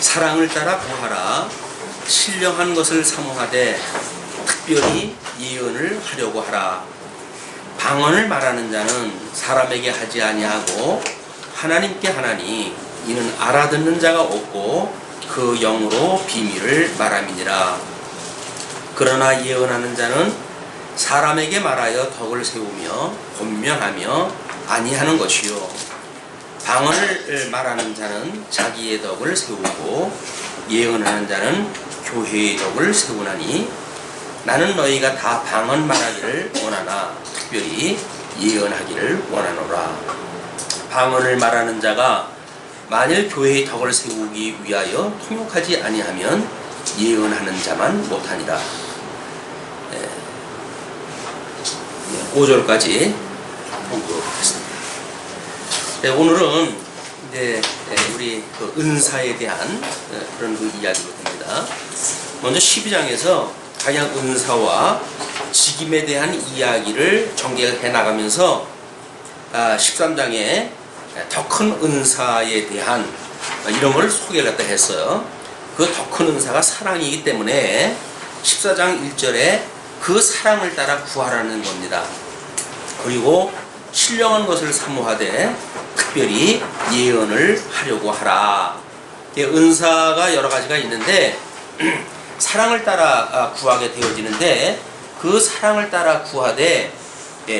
사랑을 따라 구하라. 신령한 것을 사모하되 특별히 예언을 하려고 하라. 방언을 말하는 자는 사람에게 하지 아니하고 하나님께 하나니 이는 알아듣는 자가 없고 그 영으로 비밀을 말함이니라. 그러나 예언하는 자는 사람에게 말하여 덕을 세우며 권면하며 아니하는 것이요 방언을 말하는 자는 자기의 덕을 세우고 예언하는 자는 교회의 덕을 세우나니 나는 너희가 다 방언 말하기를 원하나 특별히 예언하기를 원하노라. 방언을 말하는 자가 만일 교회의 덕을 세우기 위하여 통역하지 아니하면 예언하는 자만 못하니라. 5절까지 공부하겠습니다. 오늘은 이제 우리 그 은사에 대한 그런 그 이야기로 됩니다. 먼저 12장에서 가장 은사와 직임에 대한 이야기를 전개해 나가면서 13장에 더 큰 은사에 대한 이런 걸 소개를 갖다 했어요. 그 더 큰 은사가 사랑이기 때문에 14장 1절에 그 사랑을 따라 구하라는 겁니다. 그리고 신령한 것을 사모하되 특별히 예언을 하려고 하라. 은사가 여러 가지가 있는데 사랑을 따라 구하게 되어지는데 그 사랑을 따라 구하되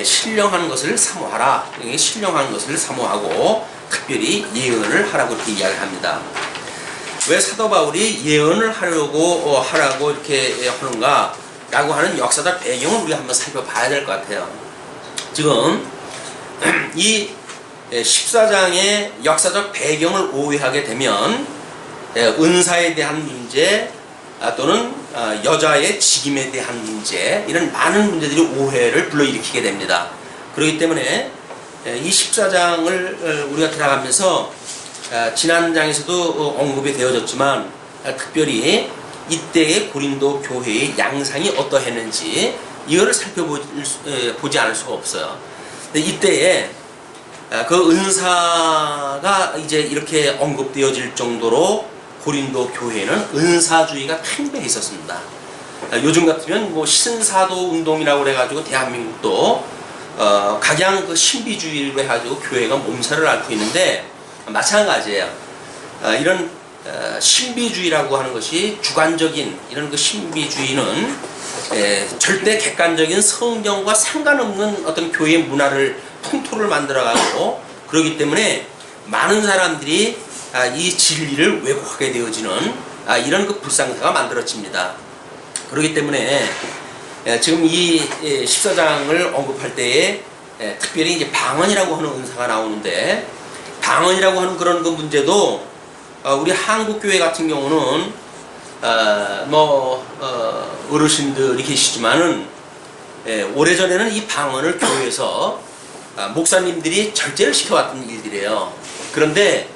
신령한 것을 사모하라. 신령한 것을 사모하고 특별히 예언을 하라고 이렇게 이야기합니다. 왜 사도 바울이 예언을 하라고 이렇게 하는가 라고 하는 역사적 배경을 우리가 한번 살펴봐야 될 것 같아요. 지금 이 14장의 역사적 배경을 오해하게 되면 은사에 대한 문제 또는 여자의 직임에 대한 문제, 이런 많은 문제들이 오해를 불러일으키게 됩니다. 그렇기 때문에 이 14장을 우리가 들어가면서 지난 장에서도 언급이 되어졌지만 특별히 이때의 고린도 교회의 양상이 어떠했는지 이거를 살펴보지 않을 수가 없어요. 이때에 그 은사가 이제 이렇게 언급되어질 정도로 고린도 교회는 은사주의가 팽배해 있었습니다. 요즘 같으면 뭐 신사도 운동이라고 그래가지고 대한민국도 각양 그 신비주의로 해가지고 교회가 몸살을 앓고 있는데 마찬가지예요. 이런 신비주의라고 하는 것이 주관적인 이런 그 신비주의는 절대 객관적인 성경과 상관없는 어떤 교회 문화를 풍토를 만들어가고 그러기 때문에 많은 사람들이 이 진리를 왜곡하게 되어지는 이런 그 불상사가 만들어집니다. 그렇기 때문에 지금 이 14장을 언급할 때에 특별히 이제 방언이라고 하는 은사가 나오는데 방언이라고 하는 그런 그 문제도 우리 한국 교회 같은 경우는 어르신들이 계시지만은 오래전에는 이 방언을 교회에서 목사님들이 절제를 시켜왔던 일들이에요. 그런데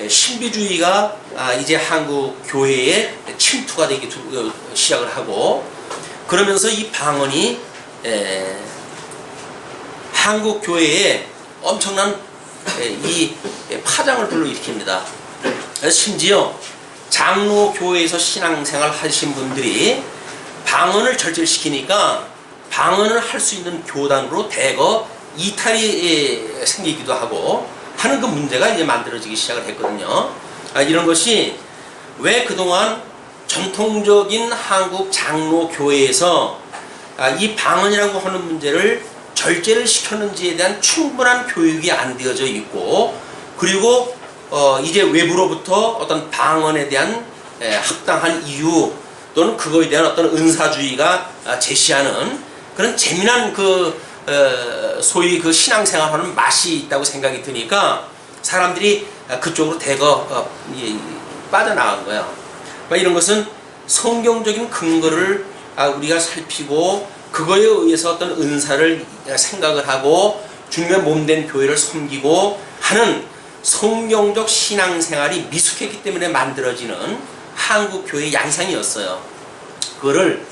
신비주의가 이제 한국 교회에 침투가 되기 시작을 하고 그러면서 이 방언이 한국 교회에 엄청난 이 파장을 불러일으킵니다. 그래서 심지어 장로 교회에서 신앙생활 하신 분들이 방언을 절제시키니까 방언을 할 수 있는 교단으로 대거 이탈이 생기기도 하고 하는 그 문제가 이제 만들어지기 시작을 했거든요. 이런 것이 왜 그동안 전통적인 한국 장로 교회에서 이 방언이라고 하는 문제를 절제를 시켰는지에 대한 충분한 교육이 안 되어져 있고 그리고 이제 외부로부터 어떤 방언에 대한 합당한 이유 또는 그거에 대한 어떤 은사주의가 제시하는 그런 재미난 소위 그 신앙생활하는 맛이 있다고 생각이 드니까 사람들이 그쪽으로 대거 빠져나간 거예요. 이런 것은 성경적인 근거를 우리가 살피고 그거에 의해서 어떤 은사를 생각을 하고 주님의 몸된 교회를 섬기고 하는 성경적 신앙생활이 미숙했기 때문에 만들어지는 한국 교회의 양상이었어요. 그거를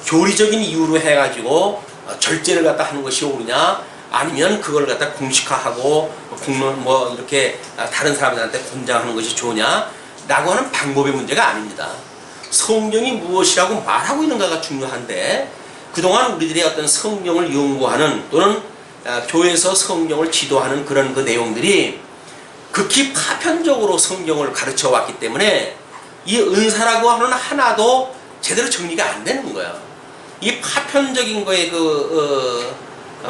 교리적인 이유로 해가지고 절제를 갖다 하는 것이 옳으냐 아니면 그걸 갖다 공식화하고 이렇게 다른 사람들한테 권장하는 것이 좋으냐 라고 하는 방법의 문제가 아닙니다. 성경이 무엇이라고 말하고 있는가가 중요한데, 그동안 우리들이 어떤 성경을 연구하는 또는 교회에서 성경을 지도하는 그런 그 내용들이 극히 파편적으로 성경을 가르쳐 왔기 때문에 이 은사라고 하는 하나도 제대로 정리가 안 되는 거야. 이 파편적인 거의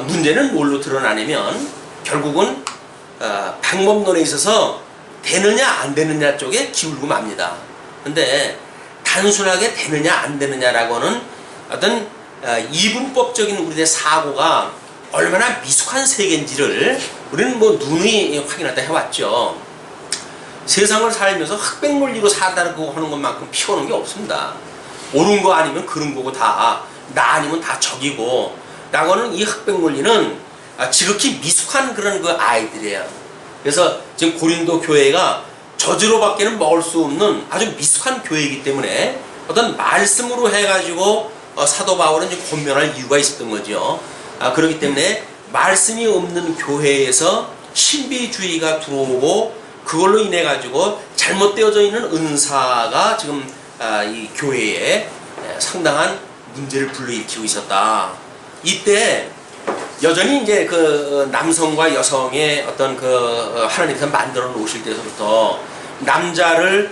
문제는 뭘로 드러나냐면 결국은 방법론에 있어서 되느냐 안 되느냐 쪽에 기울고 맙니다. 근데 단순하게 되느냐 안 되느냐라고 하는 어떤 이분법적인 우리의 사고가 얼마나 미숙한 세계인지를 우리는 뭐 누누이 확인하다 해왔죠. 세상을 살면서 흑백논리로 살다고 하는 것만큼 피곤한 게 없습니다. 옳은 거 아니면 그런 거고 다 나 아니면 다 적이고 라고 하는 이 흑백논리는 지극히 미숙한 그런 그 아이들이에요. 그래서 지금 고린도 교회가 저주로밖에는 먹을 수 없는 아주 미숙한 교회이기 때문에 어떤 말씀으로 해가지고 사도 바울은 좀 권면할 이유가 있었던 거죠. 그렇기 때문에 말씀이 없는 교회에서 신비주의가 들어오고 그걸로 인해 가지고 잘못되어져 있는 은사가 지금 이 교회에 상당한 문제를 불러일으키고 있었다. 이때 여전히 이제 그 남성과 여성의 어떤 그 하나님께서 만들어 놓으실 때서부터 남자를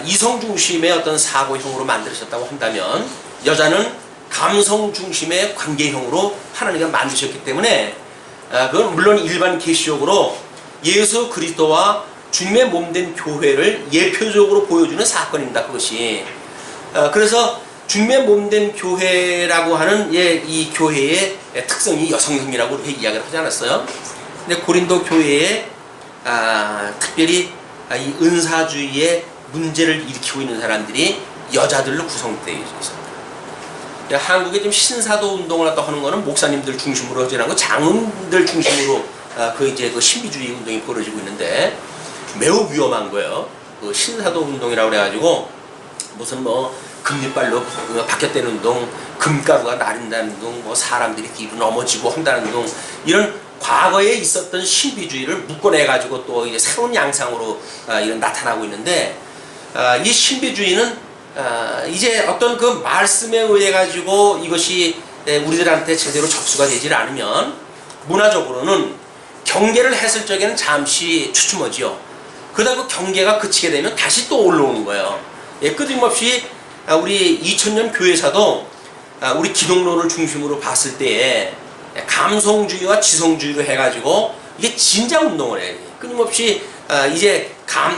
이성 중심의 어떤 사고형으로 만드셨다고 한다면 여자는 감성 중심의 관계형으로 하나님께서 만드셨기 때문에 그건 물론 일반 계시적으로 예수 그리스도와 주님의 몸된 교회를 예표적으로 보여주는 사건입니다. 그것이 그래서 주님의 몸된 교회라고 하는 이 교회의 특성이 여성형이라고 이렇게 이야기를 하지 않았어요? 근데 고린도 교회에 특별히 이 은사주의의 문제를 일으키고 있는 사람들이 여자들로 구성되어 있습니다. 한국에 지금 신사도 운동을 갖다 하는 거는 목사님들 중심으로 하지 않고 장로들 중심으로 그 신비주의 운동이 벌어지고 있는데 매우 위험한 거예요. 그 신사도 운동이라고 그래가지고 무슨 뭐 금리발로 박혔다는 운동, 금가루가 나린다는 운동, 뭐 사람들이 뒤로 넘어지고 한다는 운동, 이런 과거에 있었던 신비주의를 묶어내가지고 또 이제 새로운 양상으로 이런 나타나고 있는데 이 신비주의는 이제 어떤 그 말씀에 의해 가지고 이것이 우리들한테 제대로 접수가 되질 않으면 문화적으로는 경계를 했을 적에는 잠시 추춤하지요. 그러다 그 경계가 그치게 되면 다시 또 올라오는 거예요. 끊임없이 우리 2000년 교회사도 우리 기독론을 중심으로 봤을 때에 감성주의와 지성주의로 해가지고 이게 진작 운동을 해요. 끊임없이 이제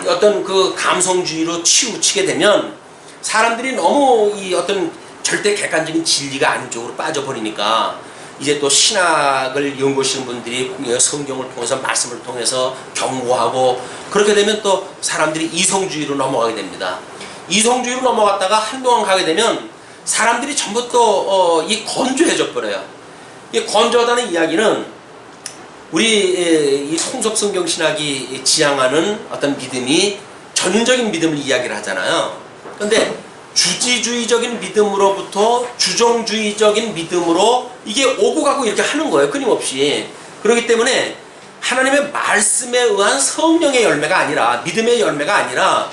어떤 그 감성주의로 치우치게 되면 사람들이 너무 이 어떤 절대 객관적인 진리가 아닌 쪽으로 빠져버리니까 이제 또 신학을 연구하시는 분들이 성경을 통해서 말씀을 통해서 경고하고 그렇게 되면 또 사람들이 이성주의로 넘어가게 됩니다. 이성주의로 넘어갔다가 한동안 가게 되면 사람들이 전부 또 이 건조해져 버려요. 이 건조하다는 이야기는 우리 이 통속성경 신학이 지향하는 어떤 믿음이 전인적인 믿음을 이야기를 하잖아요. 근데 주지주의적인 믿음으로부터 주종주의적인 믿음으로 이게 오고 가고 이렇게 하는 거예요. 끊임없이. 그렇기 때문에 하나님의 말씀에 의한 성령의 열매가 아니라 믿음의 열매가 아니라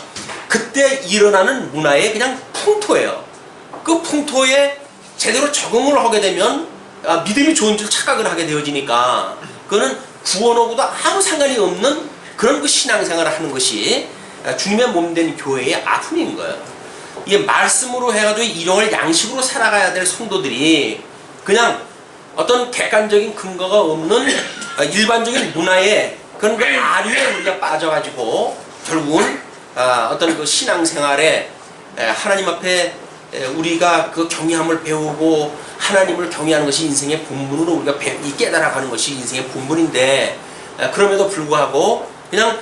그때 일어나는 문화의 그냥 풍토예요. 그 풍토에 제대로 적응을 하게 되면 믿음이 좋은 줄 착각을 하게 되어지니까 그거는 구원하고도 아무 상관이 없는 그런 그 신앙생활을 하는 것이 주님의 몸된 교회의 아픔인 거예요. 이게 말씀으로 해가지고 일용할 양식으로 살아가야 될 성도들이 그냥 어떤 객관적인 근거가 없는 일반적인 문화에 그런 그 아류에 우리가 빠져가지고 결국은 어떤 그 신앙생활에 하나님 앞에 우리가 그 경외함을 배우고 하나님을 경외하는 것이 인생의 본분으로 우리가 깨달아가는 것이 인생의 본분인데 그럼에도 불구하고 그냥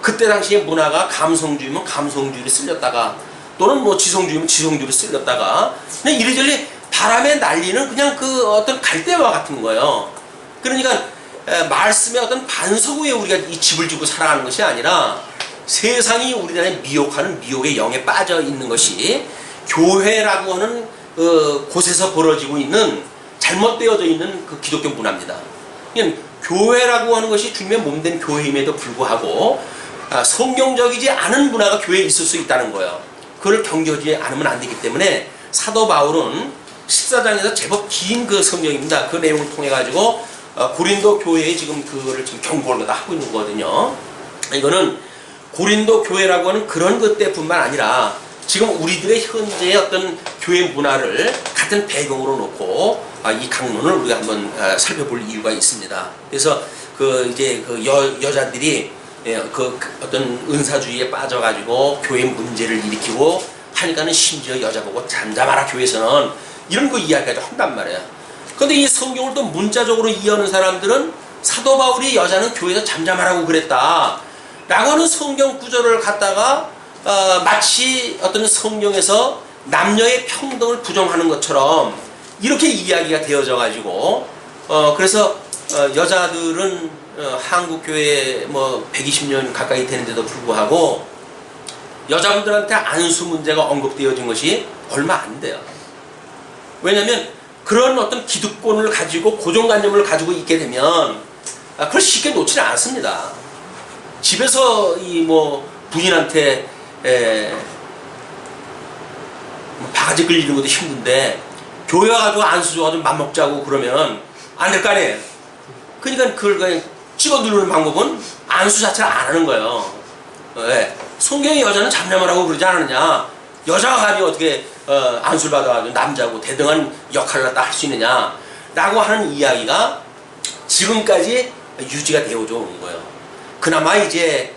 그때 당시의 문화가 감성주의면 감성주의를 쓸렸다가 또는 뭐 지성주의면 지성주의를 쓸렸다가 그냥 이리저리 바람에 날리는 그냥 그 어떤 갈대와 같은 거예요. 그러니까 말씀의 어떤 반석 위에 우리가 이 집을 지고 살아가는 것이 아니라 세상이 우리나라에 미혹하는 미혹의 영에 빠져 있는 것이 교회라고 하는 곳에서 벌어지고 있는 잘못되어져 있는 그 기독교 문화입니다. 그러니까 교회라고 하는 것이 주님의 몸된 교회임에도 불구하고 성경적이지 않은 문화가 교회에 있을 수 있다는 거예요. 그걸 경계하지 않으면 안 되기 때문에 사도 바울은 14장에서 제법 긴 그 성경입니다. 그 내용을 통해 가지고 고린도 교회에 지금 그거를 지금 경고를 하고 있는 거거든요. 이거는 고린도 교회라고 하는 그런 것 때뿐만 아니라 지금 우리들의 현재의 어떤 교회 문화를 같은 배경으로 놓고 이 강론을 우리가 한번 살펴볼 이유가 있습니다. 그래서 이제 여자들이 그 어떤 은사주의에 빠져가지고 교회 문제를 일으키고 하니까는 심지어 여자 보고 잠잠하라 교회에서는 이런 거 이야기까지 한단 말이에요. 근데 이 성경을 또 문자적으로 이해하는 사람들은 사도 바울이 여자는 교회에서 잠잠하라고 그랬다 라고 하는 성경 구절을 갖다가 마치 어떤 성경에서 남녀의 평등을 부정하는 것처럼 이렇게 이야기가 되어져 가지고 그래서 여자들은 한국 교회에 뭐 120년 가까이 되는데도 불구하고 여자분들한테 안수 문제가 언급되어진 것이 얼마 안 돼요. 왜냐하면 그런 어떤 기득권을 가지고 고정관념을 가지고 있게 되면 그걸 쉽게 놓지는 않습니다. 집에서 이 뭐 부인한테 바가지 끌리는 것도 힘든데 교회 와가지고 안수 줘가지고 맘먹자고 그러면 안 될 거 아니에요. 그러니까 그걸 그냥 찍어 누르는 방법은 안수 자체를 안 하는 거예요. 왜? 성경의 여자는 잠잠하라고 그러지 않느냐. 여자가 감히 어떻게 안수를 받아가지고 남자고 대등한 역할을 갖다 할 수 있느냐 라고 하는 이야기가 지금까지 유지가 되어져 오는 거예요. 그나마 이제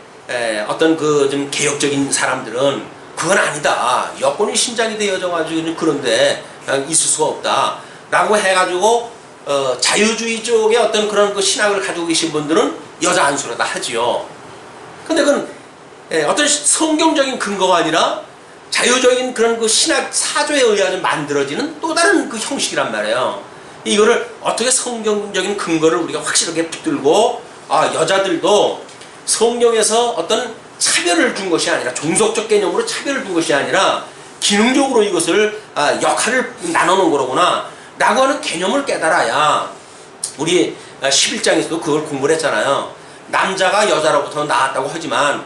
어떤 그 좀 개혁적인 사람들은 그건 아니다. 여건이 신장이 되어져 가지고 그런데 있을 수가 없다 라고 해가지고 자유주의 쪽의 어떤 그런 그 신학을 가지고 계신 분들은 여자 안수를 다 하지요. 근데 그건 어떤 성경적인 근거가 아니라 자유적인 그런 그 신학 사조에 의해서 만들어지는 또 다른 그 형식이란 말이에요. 이거를 어떻게 성경적인 근거를 우리가 확실하게 붙들고 여자들도 성경에서 어떤 차별을 준 것이 아니라 종속적 개념으로 차별을 준 것이 아니라 기능적으로 이것을 역할을 나누는 거로구나 라고 하는 개념을 깨달아야 우리 11장에서도 그걸 공부를 했잖아요. 남자가 여자로부터 나왔다고 하지만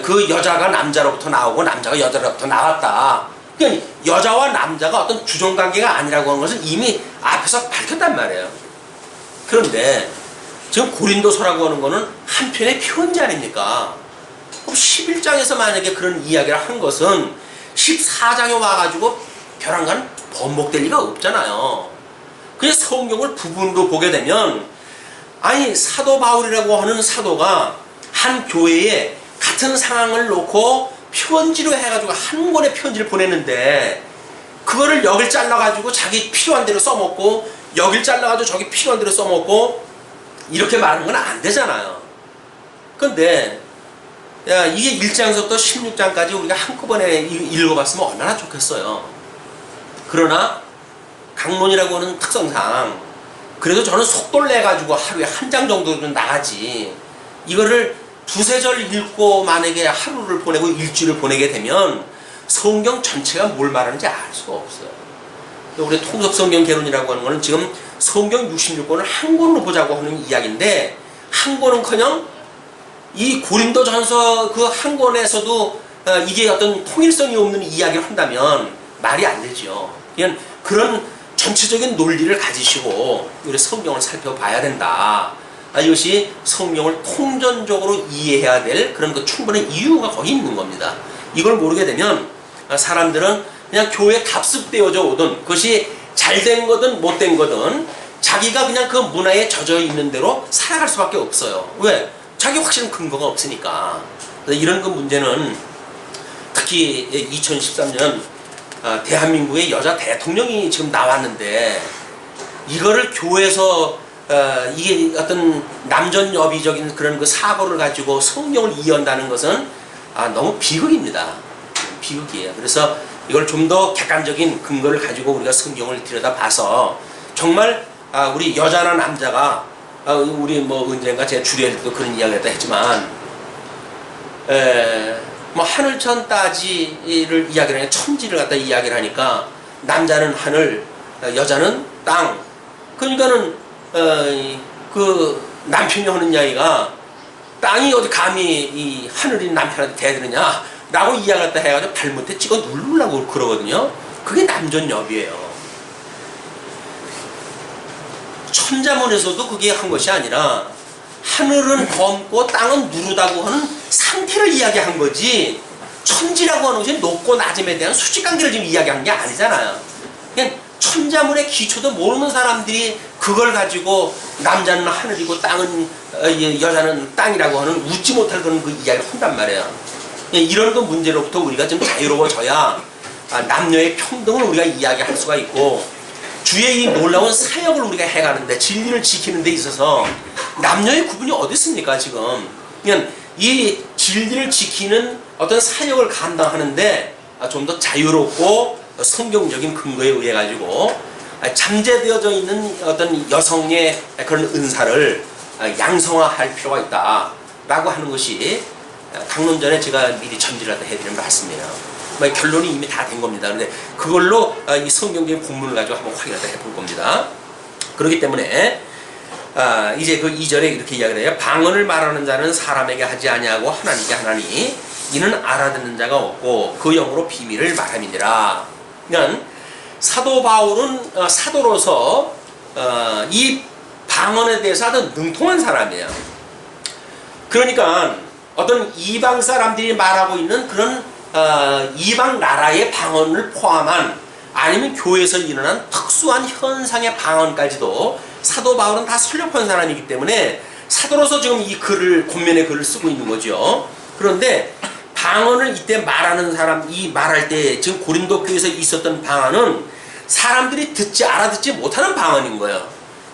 그 여자가 남자로부터 나오고 남자가 여자로부터 나왔다. 그러니까 여자와 남자가 어떤 주종관계가 아니라고 하는 것을 이미 앞에서 밝혔단 말이에요. 그런데 지금 고린도서라고 하는 거는 한편의 편지 아닙니까? 그럼 11장에서 만약에 그런 이야기를 한 것은 14장에 와가지고 벼랑간 번복될 리가 없잖아요. 그냥 성경을 부분으로 보게 되면 아니 사도 바울이라고 하는 사도가 한 교회에 같은 상황을 놓고 편지로 해가지고 한 권의 편지를 보냈는데 그거를 여길 잘라가지고 자기 필요한 대로 써먹고 여길 잘라가지고 저기 필요한 대로 써먹고 이렇게 말하는 건 안 되잖아요. 근데 이게 1장부터 16장까지 우리가 한꺼번에 읽어봤으면 얼마나 좋겠어요. 그러나 강론이라고 하는 특성상 그래도 저는 속도를 내가지고 하루에 한 장 정도 좀 나가지 이거를 두세 절 읽고 만약에 하루를 보내고 일주일을 보내게 되면 성경 전체가 뭘 말하는지 알 수가 없어요. 우리 통속성경 개론이라고 하는 거는 지금 성경 66권을 한 권으로 보자고 하는 이야기인데 한 권은커녕 이 고린도전서 그 한 권에서도 이게 어떤 통일성이 없는 이야기를 한다면 말이 안 되죠. 그냥 그런 전체적인 논리를 가지시고 우리 성경을 살펴봐야 된다. 이것이 성경을 통전적으로 이해해야 될 그런 그 충분한 이유가 거기 있는 겁니다. 이걸 모르게 되면 사람들은 그냥 교회에 답습되어져 오든 그것이 잘된 거든 못된 거든 자기가 그냥 그 문화에 젖어 있는 대로 살아갈 수밖에 없어요. 왜? 자기 확실한 근거가 없으니까. 이런 그 문제는 특히 2013년 대한민국의 여자 대통령이 지금 나왔는데 이거를 교회에서 이게 어떤 남전여비적인 그런 그 사고를 가지고 성경을 이해한다는 것은 너무 비극입니다. 비극이에요. 그래서 이걸 좀 더 객관적인 근거를 가지고 우리가 성경을 들여다봐서 정말 우리 여자나 남자가 우리 뭐 언젠가 제 주례할 때도 그런 이야기를 했지만 뭐 하늘천 따지를 이야기를 하니까 천지를 갖다 이야기를 하니까 남자는 하늘 여자는 땅 그러니까는 그 남편이 하는 이야기가 땅이 어디 감히 이 하늘인 남편한테 대드느냐 라고 이야기를 갖다 해가지고 발못에 찍어 누르려고 그러거든요. 그게 남존여비예요. 천자문에서도 그게 한 것이 아니라 하늘은 검고 땅은 누르다고 하는 상태를 이야기한 거지, 천지라고 하는 것이 높고 낮음에 대한 수직관계를 지금 이야기한 게 아니잖아요. 그냥 천자문의 기초도 모르는 사람들이 그걸 가지고 남자는 하늘이고 땅은 여자는 땅이라고 하는 웃지 못할 그런 그 이야기를 한단 말이에요. 이런 그 문제로부터 우리가 좀 자유로워져야 남녀의 평등을 우리가 이야기할 수가 있고, 주의 이 놀라운 사역을 우리가 해가는데, 진리를 지키는 데 있어서 남녀의 구분이 어디 있습니까 지금. 그냥 이 진리를 지키는 어떤 사역을 감당하는데 좀 더 자유롭고 성경적인 근거에 의해 가지고 잠재되어져 있는 어떤 여성의 그런 은사를 양성화할 필요가 있다라고 하는 것이 강론전에 제가 미리 전지를 해드린 말씀이에요. 결론이 이미 다 된 겁니다. 그런데 그걸로 이 성경적인 본문을 가지고 한번 확인을 해볼 겁니다. 그렇기 때문에 이제 그 2절에 이렇게 이야기를 해요. 방언을 말하는 자는 사람에게 하지 아니하고 하나님께 하나니 이는 알아듣는 자가 없고 그 영으로 비밀을 말함이니라. 그러니까 사도 바울은 사도로서 이 방언에 대해서 아주 능통한 사람이에요. 그러니까 어떤 이방 사람들이 말하고 있는 그런 이방 나라의 방언을 포함한, 아니면 교회에서 일어난 특수한 현상의 방언까지도 사도 바울은 다 설립한 사람이기 때문에 사도로서 지금 이 글을, 권면의 글을 쓰고 있는 거죠. 그런데 방언을 이때 말하는 사람, 이 말할 때 지금 고린도 교회에서 있었던 방언은 사람들이 알아듣지 못하는 방언인 거예요.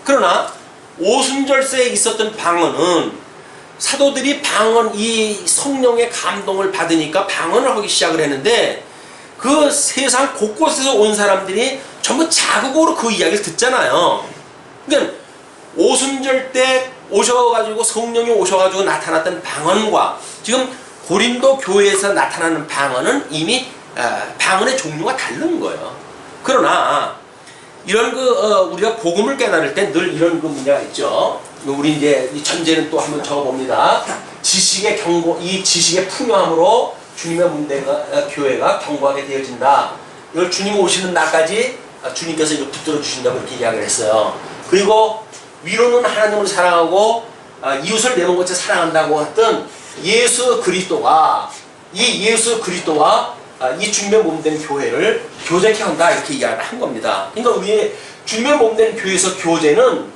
그러나 오순절세에 있었던 방언은 사도들이 이 성령의 감동을 받으니까 방언을 하기 시작을 했는데, 그 세상 곳곳에서 온 사람들이 전부 자국으로 그 이야기를 듣잖아요. 그러니까 오순절 때 오셔가지고, 성령이 오셔가지고 나타났던 방언과 지금 고린도 교회에서 나타나는 방언은 이미 방언의 종류가 다른 거예요. 그러나 이런 우리가 복음을 깨달을 때 늘 이런 그 문제가 있죠. 우리 이제 이 전제는 또 한번 적어봅니다. 지식의 이 지식의 풍요함으로 주님의 교회가 견고하게 되어진다. 이걸 주님 오시는 날까지 주님께서 이렇게 붙들어 주신다고 이렇게 이야기를 했어요. 그리고 위로는 하나님을 사랑하고 이웃을 내 몸같이 사랑한다고 했던 예수 그리스도와 이 주님의 몸된 교회를 교제케 한다, 이렇게 이야기를 한 겁니다. 그러니까 우리 주님의 몸된 교회에서 교제는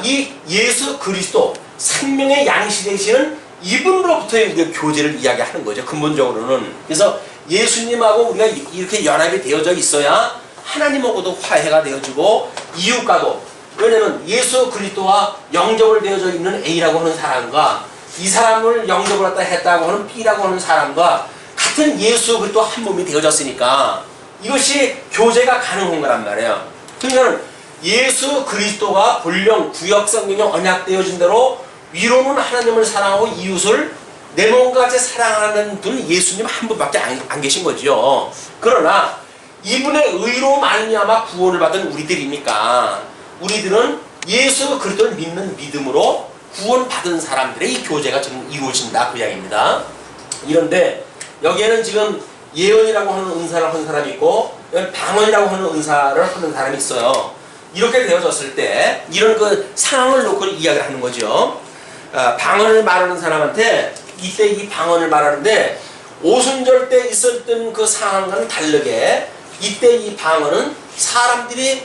이 예수 그리스도, 생명의 양시 되시는 이분으로부터의 우리가 교제를 이야기하는 거죠, 근본적으로는. 그래서 예수님하고 우리가 이렇게 연합이 되어져 있어야 하나님하고도 화해가 되어지고, 이웃과도, 왜냐면 예수 그리스도와 영접을 되어져 있는 A라고 하는 사람과 이 사람을 영접을 갖다 했다고 하는 B라고 하는 사람과 같은 예수 그리스도 한 몸이 되어졌으니까 이것이 교제가 가능한 거란 말이에요. 그러니까 예수 그리스도가 본령 구역 성경에 언약되어진 대로 위로는 하나님을 사랑하고 이웃을 내 몸같이 사랑하는 분은 예수님 한 분밖에 안 계신 거죠. 그러나 이분의 의로 말미암아 구원을 받은 우리들이니까 우리들은 예수 그리스도를 믿는 믿음으로 구원받은 사람들의 이 교제가 지금 이루어진다, 그 이야기입니다. 이런데 여기에는 지금 예언이라고 하는 은사를 하는 사람이 있고, 방언이라고 하는 은사를 하는 사람이 있어요. 이렇게 되어졌을 때 이런 그 상황을 놓고 이야기를 하는 거죠. 방언을 말하는 사람한테 이때 이 방언을 말하는데, 오순절 때 있었던 그 상황과는 다르게 이때 이 방언은 사람들이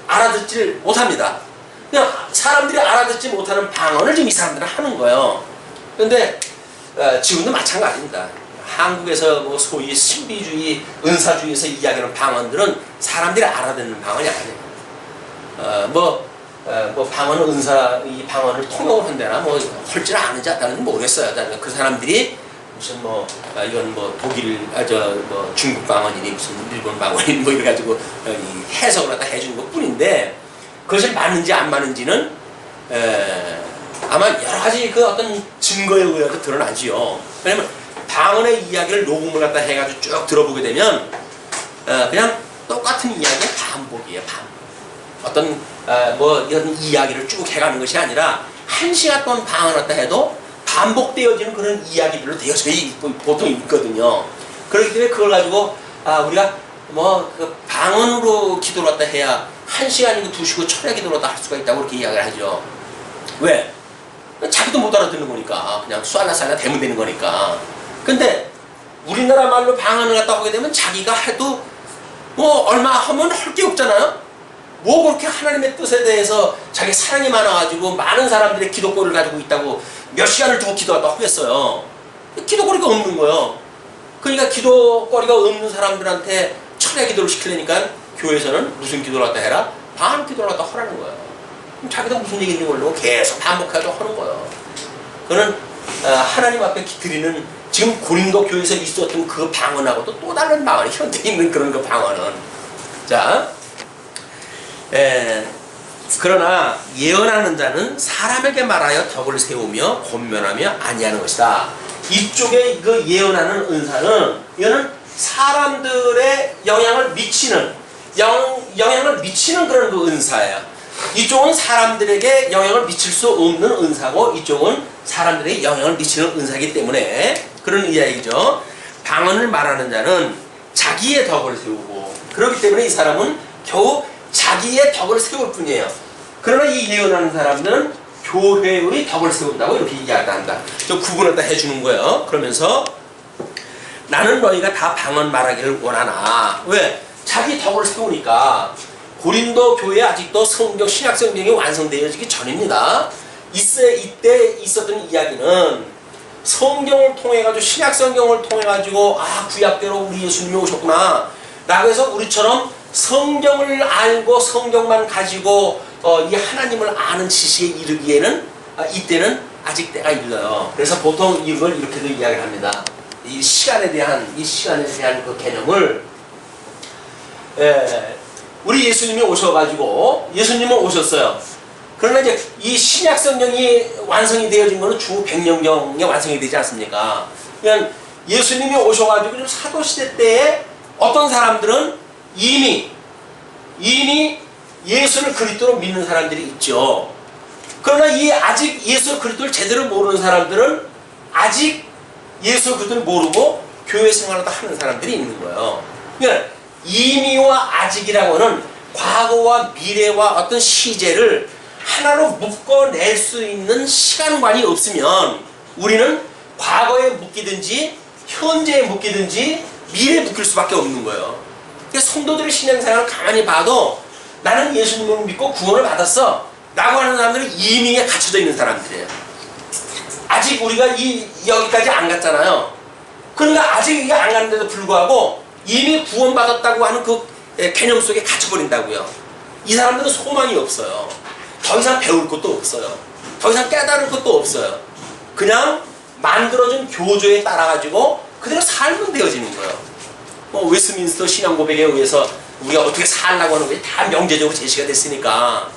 알아듣지를 못합니다. 그냥 사람들이 알아듣지 못하는 방언을 지금 이 사람들은 하는 거예요. 그런데 지금도 마찬가지입니다. 한국에서 뭐 소위 신비주의, 은사주의에서 이야기하는 방언들은 사람들이 알아듣는 방언이 아니에요. 뭐 방언 은사, 이 방언을 통역을 한다나 뭐 헐지 않은지 않다는 모르겠어요. 그 사람들이 무슨 이건 독일, 중국 방언이니 무슨 일본 방언이니 뭐 이래가지고 해석을 갖다 해주는 것 뿐인데, 그것이 맞는지 안 맞는지는 아마 여러 가지 그 어떤 증거에 의해서 드러나지요. 왜냐면 방언의 이야기를 녹음을 갖다 해가지고 쭉 들어보게 되면 그냥 똑같은 이야기의 반복이에요. 어떤 이런 이야기를 쭉 해가는 것이 아니라 1시간 동안 방언을 갖다 해도 반복되어지는 그런 이야기들로 되어져 보통 있거든요. 그렇기 때문에 그걸 가지고 우리가 그 방언으로 기도를 갖다 해야 1시간이고 2시고 철야 기도를 갖다 할 수가 있다고 그렇게 이야기를 하죠. 왜? 자기도 못 알아듣는 거니까. 그냥 쏴라쏴라 대면 되는 거니까. 근데 우리나라 말로 방언을 갖다 하게 되면 자기가 해도 얼마 하면 할 게 없잖아요. 그렇게 하나님의 뜻에 대해서 자기 사랑이 많아가지고 많은 사람들의 기도거리를 가지고 있다고 몇 시간을 두고 기도하다 하겠어요. 기도거리가 없는 거예요. 그러니까 기도거리가 없는 사람들한테 철야 기도를 시키려니까 교회에서는 무슨 기도를 갖다 해라? 방언 기도를 갖다 하라는 거예요. 그럼 자기도 무슨 얘기인지 모르고 계속 반복해서 하는 거예요. 그거는 하나님 앞에 드리는 지금 고린도 교회에서 있었던 그 방언하고도 또 다른 방언이 현대에 있는 그런 그 방언은. 자, 그러나 예언하는 자는 사람에게 말하여 덕을 세우며 권면하며 아니하는 것이다. 이쪽에 그 예언하는 은사는 이거는 사람들의 영향을 미치는 그런 그 은사예요. 이쪽은 사람들에게 영향을 미칠 수 없는 은사고 이쪽은 사람들에게 영향을 미치는 은사이기 때문에 그런 이야기죠. 방언을 말하는 자는 자기의 덕을 세우고 그렇기 때문에 이 사람은 겨우 자기의 덕을 세울 뿐이에요. 그러나 이 예언하는 사람들은 교회의 덕을 세운다고 이렇게 이야기한다. 저 구분을 해주는 거예요. 그러면서 나는 너희가 다 방언 말하기를 원하나. 왜? 자기 덕을 세우니까. 고린도 교회에 아직도 신약 성경이 완성되어지기 전입니다. 이때 있었던 이야기는 성경을 통해 가지고 신약 성경을 통해 가지고 구약대로 우리 예수님이 오셨구나 라고 해서 우리처럼 성경을 알고 성경만 가지고 이 하나님을 아는 지식에 이르기에는 이때는 아직 때가 일러요. 그래서 보통 이걸 이렇게도 이야기를 합니다. 이 시간에 대한 그 개념을 우리 예수님이 오셔가지고 예수님은 오셨어요. 그러나 이제 이 신약 성경이 완성이 되어진 거는 주 100년경에 완성이 되지 않습니까? 그냥 예수님이 오셔가지고 사도 시대 때에 어떤 사람들은 이미 예수를 그리스도로 믿는 사람들이 있죠. 그러나 아직 예수 그리스도를 제대로 모르는 사람들은 아직 예수 그리스도를 모르고 교회 생활을 하는 사람들이 있는 거예요. 그러니까 이미와 아직이라고 하는 과거와 미래와 어떤 시제를 하나로 묶어낼 수 있는 시간관이 없으면 우리는 과거에 묶이든지 현재에 묶이든지 미래에 묶일 수밖에 없는 거예요. 그러니까 성도들의 신앙생활을 가만히 봐도 나는 예수님을 믿고 구원을 받았어 라고 하는 사람들은 이미에 갇혀져 있는 사람들이에요. 아직 우리가 여기까지 안 갔잖아요. 그러니까 아직 이게 안 갔는데도 불구하고 이미 구원받았다고 하는 그 개념 속에 갇혀버린다고요. 이 사람들은 소망이 없어요. 더 이상 배울 것도 없어요. 더 이상 깨달을 것도 없어요. 그냥 만들어진 교조에 따라가지고 그대로 살면 되어지는 거예요. 웨스트민스터 신앙고백에 의해서 우리가 어떻게 살라고 하는 게 다 명제적으로 제시가 됐으니까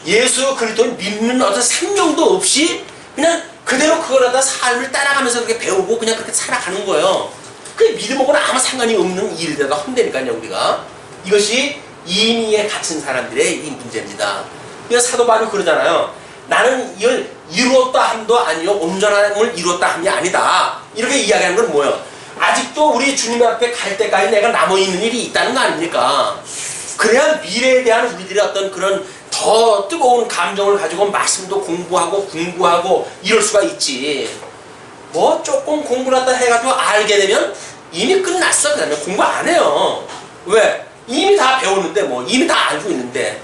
예수 그리스도를 믿는 어떤 생명도 없이 그냥 그대로 그걸 하다 삶을 따라가면서 그렇게 배우고 그냥 그렇게 살아가는 거예요. 그게 믿음하고는 아무 상관이 없는 일에다가 혼내니까요, 우리가. 이것이 이미에 갇힌 사람들의 이 문제입니다. 그래서 사도 바울이 그러잖아요. 나는 이걸 이루었다 함도 아니요 온전함을 이루었다 함이 아니다. 이렇게 이야기하는 건 뭐예요? 아직도 우리 주님 앞에 갈 때까지 내가 남아있는 일이 있다는 거 아닙니까? 그래야 미래에 대한 우리들의 어떤 그런 더 뜨거운 감정을 가지고 말씀도 공부하고 이럴 수가 있지. 조금 공부를 하다 해가지고 알게 되면 이미 끝났어. 그 다음에 공부 안 해요. 왜? 이미 다 배웠는데 이미 다 알고 있는데.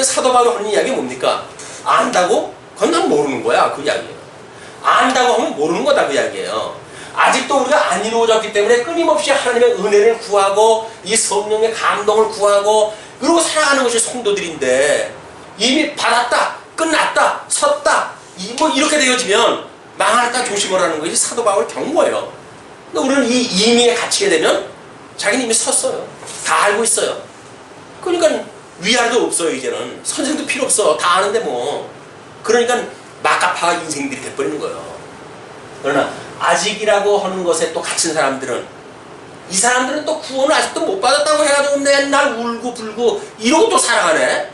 사도 바울이 하는 이야기 뭡니까? 안다고? 그건 난 모르는 거야. 그 이야기예요. 안다고 하면 모르는 거다. 그 이야기예요. 아직도 우리가 안 이루어졌기 때문에 끊임없이 하나님의 은혜를 구하고 이 성령의 감동을 구하고 그러고 살아가는 것이 성도들인데 이미 받았다, 끝났다, 섰다 이렇게 되어지면 망할까 조심하라는 것이 사도 바울 경고예요. 근데 우리는 이 이미에 갇히게 되면 자기는 이미 섰어요. 다 알고 있어요. 그러니까 위안도 없어요. 이제는 선생도 필요 없어. 다 아는데 그러니까 막가파 인생들이 돼버리는 거예요. 그러나 아직이라고 하는 것에 또 갇힌 사람들은 이 사람들은 또 구원을 아직도 못 받았다고 해가지고 맨날 울고 불고 이러고 또 살아가네.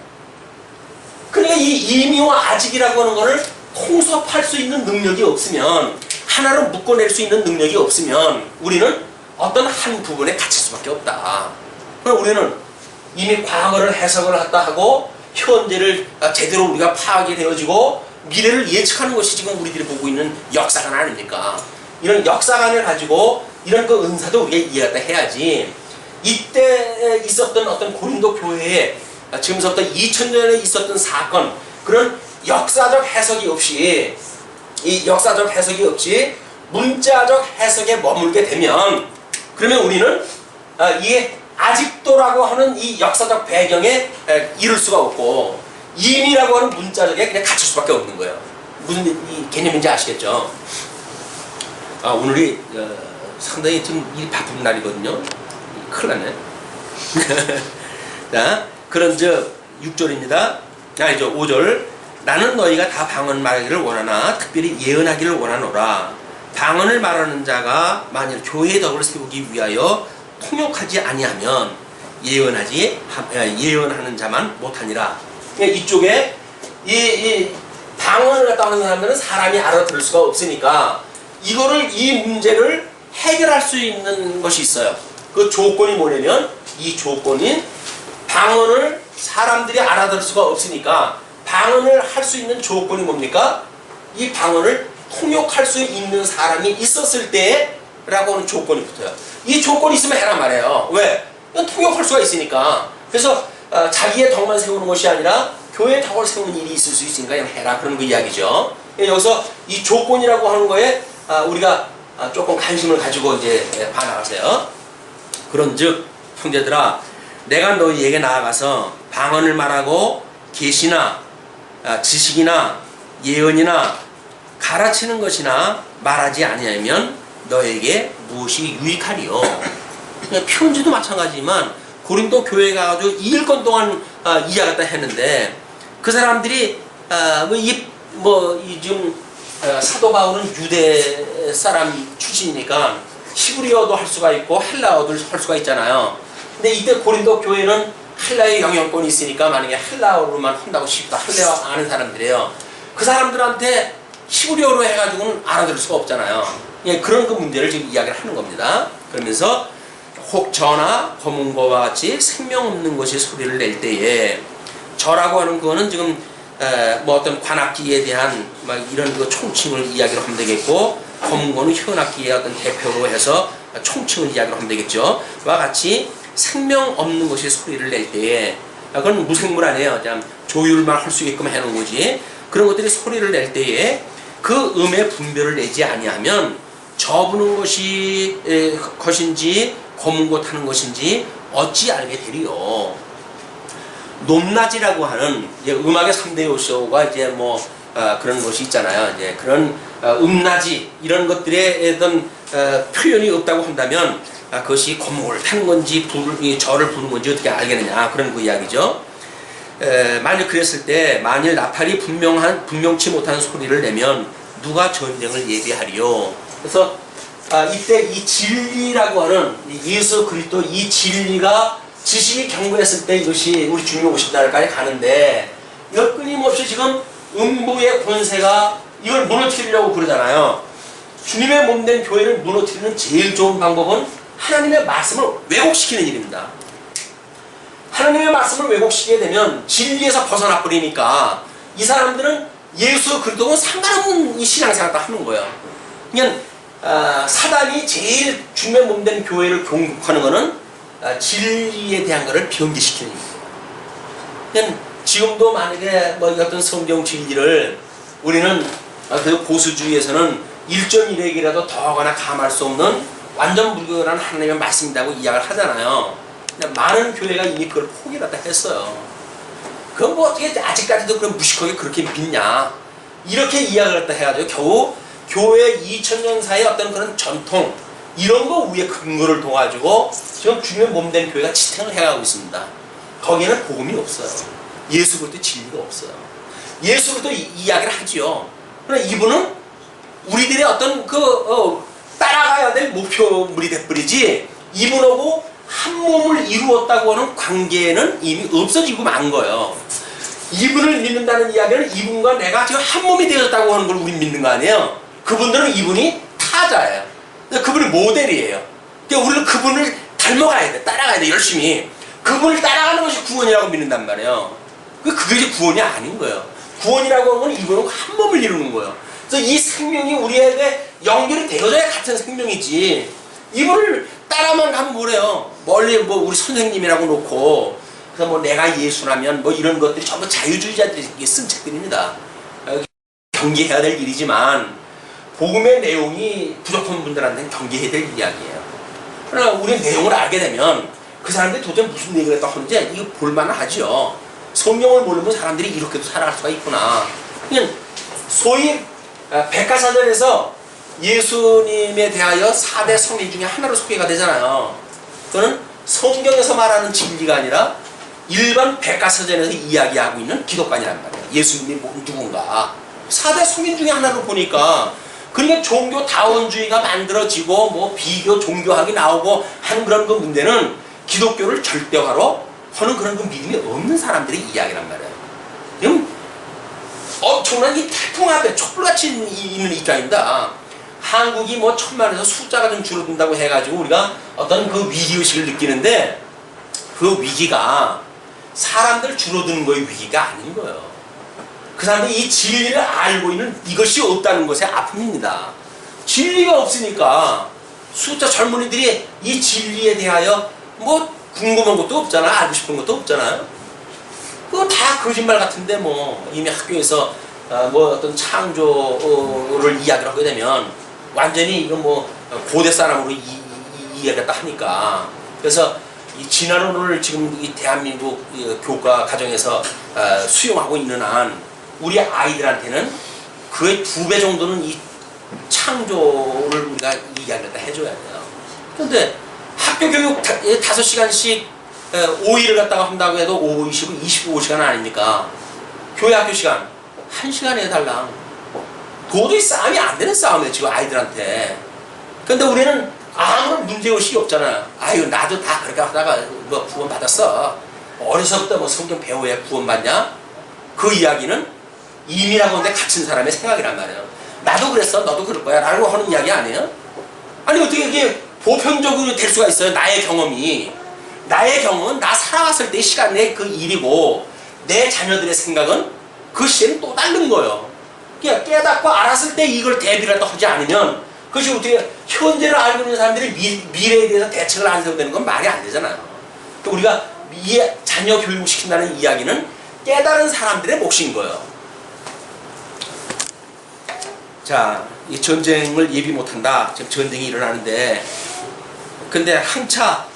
그러니까 이 이미와 아직이라고 하는 거를 통섭할 수 있는 능력이 없으면, 하나로 묶어낼 수 있는 능력이 없으면 우리는 어떤 한 부분에 갇힐 수밖에 없다. 그럼 우리는 이미 과거를 해석을 했다 하고 현재를 제대로 우리가 파악이 되어지고 미래를 예측하는 것이 지금 우리들이 보고 있는 역사관 아닙니까? 이런 역사관을 가지고 이런 그 은사도 우리가 이해하다 해야지, 이때 있었던 어떤 고린도 교회에 지금서부터 2000년에 있었던 사건, 그런 역사적 해석이 없이, 이 역사적 해석이 없이 문자적 해석에 머물게 되면, 그러면 우리는 이 아직도라고 하는 이 역사적 배경에 이룰 수가 없고 이미라고 하는 문자적에 그냥 갇힐 수밖에 없는 거예요. 무슨 이 개념인지 아시겠죠? 오늘이 상당히 지금 일 바쁜 날이거든요. 큰일 났네. 자, 그런 6절입니다. 아니죠, 5절. 나는 너희가 다 방언 말하기를 원하나 특별히 예언하기를 원하노라. 방언을 말하는 자가 만일 교회의 덕을 세우기 위하여 통역하지 아니하면 예언하는 자만 못하니라. 이쪽에 이 방언을 갖다 하는 사람들은 사람이 알아들을 수가 없으니까 이 문제를 해결할 수 있는 것이 있어요. 그 조건이 뭐냐면, 이 조건인 방언을 사람들이 알아들을 수가 없으니까 방언을 할 수 있는 조건이 뭡니까? 이 방언을 통역할 수 있는 사람이 있었을 때 라고 하는 조건이 붙어요. 이 조건이 있으면 해라 말이에요. 왜? 통역할 수가 있으니까. 그래서 자기의 덕만 세우는 것이 아니라 교회의 덕을 세우는 일이 있을 수 있으니까 그냥 해라, 그런 그 이야기죠. 여기서 이 조건이라고 하는 거에 우리가 조금 관심을 가지고 이제 봐나가세요. 그런즉 형제들아, 내가 너희에게 나아가서 방언을 말하고 계시나 지식이나 예언이나 가르치는 것이나 말하지 아니하면 너에게 무엇이 유익하리요? 편지도 마찬가지지만 고린도 교회에 가가지고 2일권 동안 이야기했다 했는데, 그 사람들이 지금 사도 바울은 유대 사람 출신이니까 히브리어도 할 수가 있고 헬라어도 할 수가 있잖아요. 근데 이때 고린도 교회는 헬라의 영향권이 있으니까 만약에 헬라어로만 한다고 싶다, 헬라어 아는 사람들이에요. 그 사람들한테 히브리어로 해가지고는 알아들을 수가 없잖아요. 그런 그 문제를 지금 이야기를 하는 겁니다. 그러면서 혹 저나 검은고와 같이 생명 없는 것이 소리를 낼 때에, 저라고 하는 거는 지금 어떤 관악기에 대한 이런 그 총칭을 이야기로 하면 되겠고, 검은고는 현악기의 어떤 대표로 해서 총칭을 이야기로 하면 되겠죠. 와 같이 생명 없는 것이 소리를 낼 때에, 그건 무생물 아니에요. 그냥 조율만 할 수 있게끔 해놓은 거지. 그런 것들이 소리를 낼 때에 그 음의 분별을 내지 아니하면 저부는 것인지 검은고 타는 것인지 어찌 알게 되리요. 높낮이라고 하는 음악의 3대 요소가 이제 그런 것이 있잖아요. 이제 그런 음낮이 이런 것들에 어떤 표현이 없다고 한다면 그것이 검은고를 타는 건지 저를 부는 건지 어떻게 알겠느냐, 그런 그 이야기죠. 만일 그랬을 때 만일 나팔이 분명치 못한 소리를 내면 누가 전쟁을 예비하리요. 그래서 이때 이 진리라고 하는 예수 그리스도 이 진리가 지식이 경고했을 때 이것이 우리 주님 오신 날까지 가는데, 이걸 끊임없이 지금 음부의 권세가 이걸 무너뜨리려고 그러잖아요. 주님의 몸된 교회를 무너뜨리는 제일 좋은 방법은 하나님의 말씀을 왜곡시키는 일입니다. 하나님의 말씀을 왜곡시키게 되면 진리에서 벗어나 버리니까 이 사람들은 예수 그리스도와 상관없는 이 신앙생활을 하는 거예요. 그냥 사단이 제일 주님의 몸된 교회를 공격하는 거는 진리에 대한 것을 변기시키는 거예요. 그냥 지금도 만약에 어떤 성경 진리를 우리는 그 보수주의에서는 1.1핵이라도 더하거나 감할 수 없는 완전 무결한 하나님의 말씀이라고 이야기를 하잖아요. 많은 교회가 이미 그걸 포기를 했어요. 그건 어떻게 아직까지도 그런 무식하게 그렇게 믿냐, 이렇게 이야기를 해가지고 겨우 교회 2000년 사이의 어떤 그런 전통 이런 거 위에 근거를 둬가지고 지금 주님의 몸된 교회가 지탱을 해가고 있습니다. 거기에는 복음이 없어요. 예수 그리스도 진리가 없어요. 예수 그리스도 이야기를 하지요. 그러나 이분은 우리들의 어떤 따라가야 될 목표물이 돼버리지, 이분하고 한 몸을 이루었다고 하는 관계는 이미 없어지고 만 거예요. 이분을 믿는다는 이야기는 이분과 내가 지금 한 몸이 되었다고 하는 걸 우리 믿는 거 아니에요? 그분들은 이분이 타자예요. 그분이 모델이에요. 그러니까 우리는 그분을 닮아가야 돼. 따라가야 돼. 열심히. 그분을 따라가는 것이 구원이라고 믿는단 말이에요. 그게 이제 구원이 아닌 거예요. 구원이라고 하는 건 이분은 한 몸을 이루는 거예요. 그래서 이 생명이 우리에게 연결이 되어져야 같은 생명이지. 이분을 따라만 가면 뭐래요? 멀리 뭐 우리 선생님이라고 놓고 그래서 뭐 내가 예수라면 뭐 이런 것들이 전부 자유주의자들이 쓴 책들입니다. 경계해야 될 일이지만 복음의 내용이 부족한 분들한테는 경계해야 될 이야기예요. 그러나 우리 내용을 알게 되면 그 사람들이 도대체 무슨 얘기를 했다고 하는지 이거 볼만은 하죠. 성경을 모르면 사람들이 이렇게도 살아갈 수가 있구나. 그냥 소위 백과사전에서 예수님에 대하여 4대 성인 중에 하나로 소개가 되잖아요. 그거는 성경에서 말하는 진리가 아니라 일반 백과사전에서 이야기하고 있는 기독관이란 말이에요. 예수님이 누군가 4대 성인 중에 하나로 보니까 그러니까 종교다원주의가 만들어지고 뭐 비교 종교학이 나오고 하는 그런 그 문제는 기독교를 절대화로 하는 그런 그 믿음이 없는 사람들의 이야기란 말이에요. 지금 엄청난 이 태풍 앞에 촛불같이 있는 입장입니다. 한국이 뭐 천만에서 숫자가 좀 줄어든다고 해가지고 우리가 어떤 그 위기의식을 느끼는데 그 위기가 사람들 줄어드는 거의 위기가 아닌 거예요. 그 사람들이 이 진리를 알고 있는 이것이 없다는 것의 아픔입니다. 진리가 없으니까 숫자 젊은이들이 이 진리에 대하여 뭐 궁금한 것도 없잖아. 알고 싶은 것도 없잖아요. 그거 다 거짓말 같은데 뭐 이미 학교에서 뭐 어떤 창조를 이야기를 하게 되면 완전히 이거 뭐 고대 사람으로 이야기했다 하니까 그래서 이 진화론을 지금 이 대한민국 교과 가정에서 수용하고 있는 한 우리 아이들한테는 그의 2배 정도는 이 창조를 우리가 이야기를 해줘야 돼요. 그런데 학교 교육 5시간씩 5일을 갖다가 한다고 해도 오후 25시간 아닙니까? 교회 학교 시간 1시간 해달라. 도저히 싸움이 안 되는 싸움이에요 지금 아이들한테. 근데 우리는 아무런 문제의식이 없잖아요. 아유 나도 다 그렇게 하다가 뭐 구원 받았어. 어려서부터 뭐 성경 배워야 구원 받냐? 그 이야기는 이미라고 하는데 갇힌 사람의 생각이란 말이에요. 나도 그랬어 너도 그럴 거야 라고 하는 이야기 아니에요? 아니 어떻게 이게 보편적으로 될 수가 있어요. 나의 경험은 나 살아왔을 때 시간의 그 일이고 내 자녀들의 생각은 그 시에는 또 다른 거예요. 그러니까 깨닫고 알았을 때 이걸 대비를 하지 않으면 그것이 어떻게 현재를 알고 있는 사람들이 미래에 대해서 대책을 안 세우는 건 말이 안 되잖아요. 또 우리가 자녀 교육시킨다는 이야기는 깨달은 사람들의 몫인 거예요. 자, 이 전쟁을 예비 못한다. 지금 전쟁이 일어나는데 근데 한차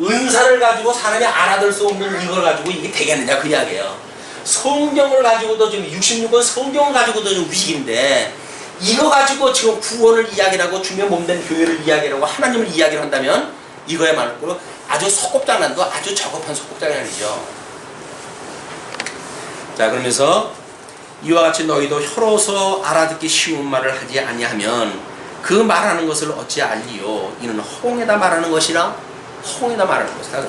은사를 가지고 사람이 알아들 수 없는 이걸 가지고 이게 되겠느냐 그 이야기예요. 성경을 가지고도 지금 66권 성경을 가지고도 좀 위기인데 이거 가지고 지금 구원을 이야기하고 주면 몸된 교회를 이야기하고 하나님을 이야기를 한다면 이거야말로 아주 소꿉장난도 아주 저급한 소꿉장난이죠. 자 그러면서 이와 같이 너희도 혀로서 알아듣기 쉬운 말을 하지 아니하면 그 말하는 것을 어찌 알리요? 이는 허공에다 말하는 것이라 허공에다 말하는 것이라.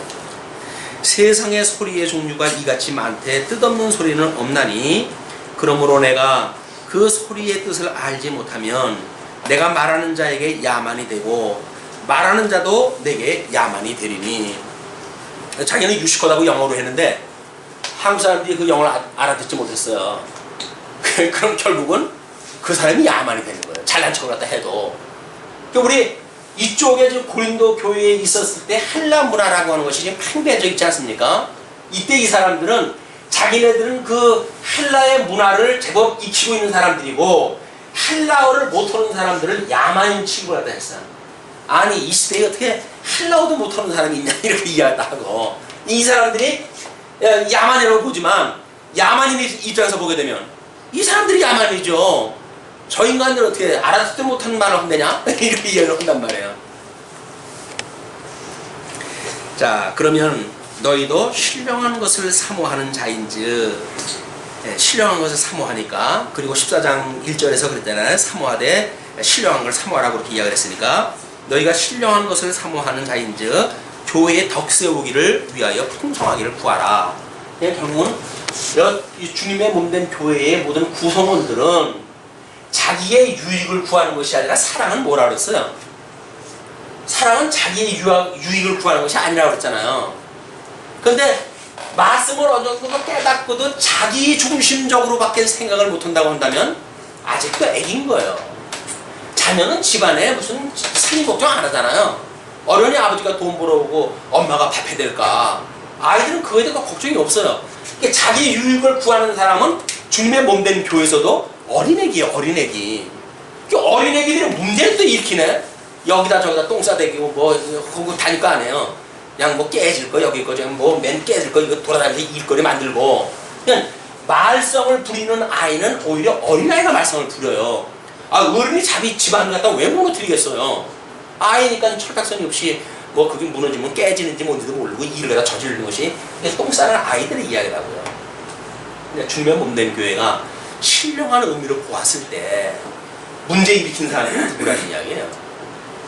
세상의 소리의 종류가 이같이 많되 뜻없는 소리는 없나니 그러므로 내가 그 소리의 뜻을 알지 못하면 내가 말하는 자에게 야만이 되고 말하는 자도 내게 야만이 되리니. 자기는 유식하다고 영어로 했는데 한국 사람들이 그 영어를 알아듣지 못했어요. 그럼 결국은 그 사람이 야만이 되는 거예요. 잘난 척을 갖다 해도. 우리 이쪽에 지금 고린도 교회에 있었을 때 헬라 문화라고 하는 것이 지금 팽배해져 있지 않습니까? 이때 이 사람들은 자기네들은 그 헬라의 문화를 제법 익히고 있는 사람들이고 헬라어를 못하는 사람들을 야만인 취급을 하다 했어요. 아니 이 시대에 어떻게 헬라어도 못하는 사람이 있냐 이렇게 이야기하고 이 사람들이 야만이라고 보지만 야만인 입장에서 보게 되면 이 사람들이 야만이죠. 저 인간들 어떻게 알아듣지도 못하는 말을 한다냐? 이렇게 이야기를 한단 말이에요. 자 그러면 너희도 신령한 것을 사모하는 자인즉 신령한 것을 사모하니까 그리고 14장 1절에서 그랬잖아요. 사모하되 신령한 걸 사모하라고 그렇게 이야기를 했으니까 너희가 신령한 것을 사모하는 자인즉 교회의 덕 세우기를 위하여 풍성하기를 구하라. 결국은 이 주님의 몸된 교회의 모든 구성원들은 자기의 유익을 구하는 것이 아니라 사랑은 뭐라 그랬어요? 사랑은 자기의 유익을 구하는 것이 아니라고 그랬잖아요. 그런데 말씀을 어느 정도 깨닫고도 자기 중심적으로밖에 생각을 못한다고 한다면 아직도 애긴 거예요. 자녀는 집안에 무슨 생리 걱정 안 하잖아요. 어른이 아버지가 돈 벌어오고 엄마가 밥 해댈까. 아이들은 그거에 대해서 걱정이 없어요. 그러니까 자기 유익을 구하는 사람은 주님의 몸된 교회에서도 어린애기예요. 어린애기. 어린애기들이 문제를 또 일으키네. 여기다 저기다 똥 싸대기고 뭐 하고 다닐 거 아니에요. 그냥 뭐 깨질 거 여기 거 뭐 맨 깨질 거 이거 돌아다니면서 일거리 만들고. 그냥 말썽을 부리는 아이는 오히려 어린아이가 말썽을 부려요. 어른이 자기 집안을 갖다 왜 무너뜨리겠어요. 아이니까 철딱선이 없이 뭐 그게 무너지면 깨지는지 뭔지도 모르고 일을 갖다 저지르는 것이 똥 싸는 아이들의 이야기라고요. 그러니까 주님의 몸된 교회가 신령한 의미로 보았을 때 문제 일으킨 사람이 누구라는 이야기예요.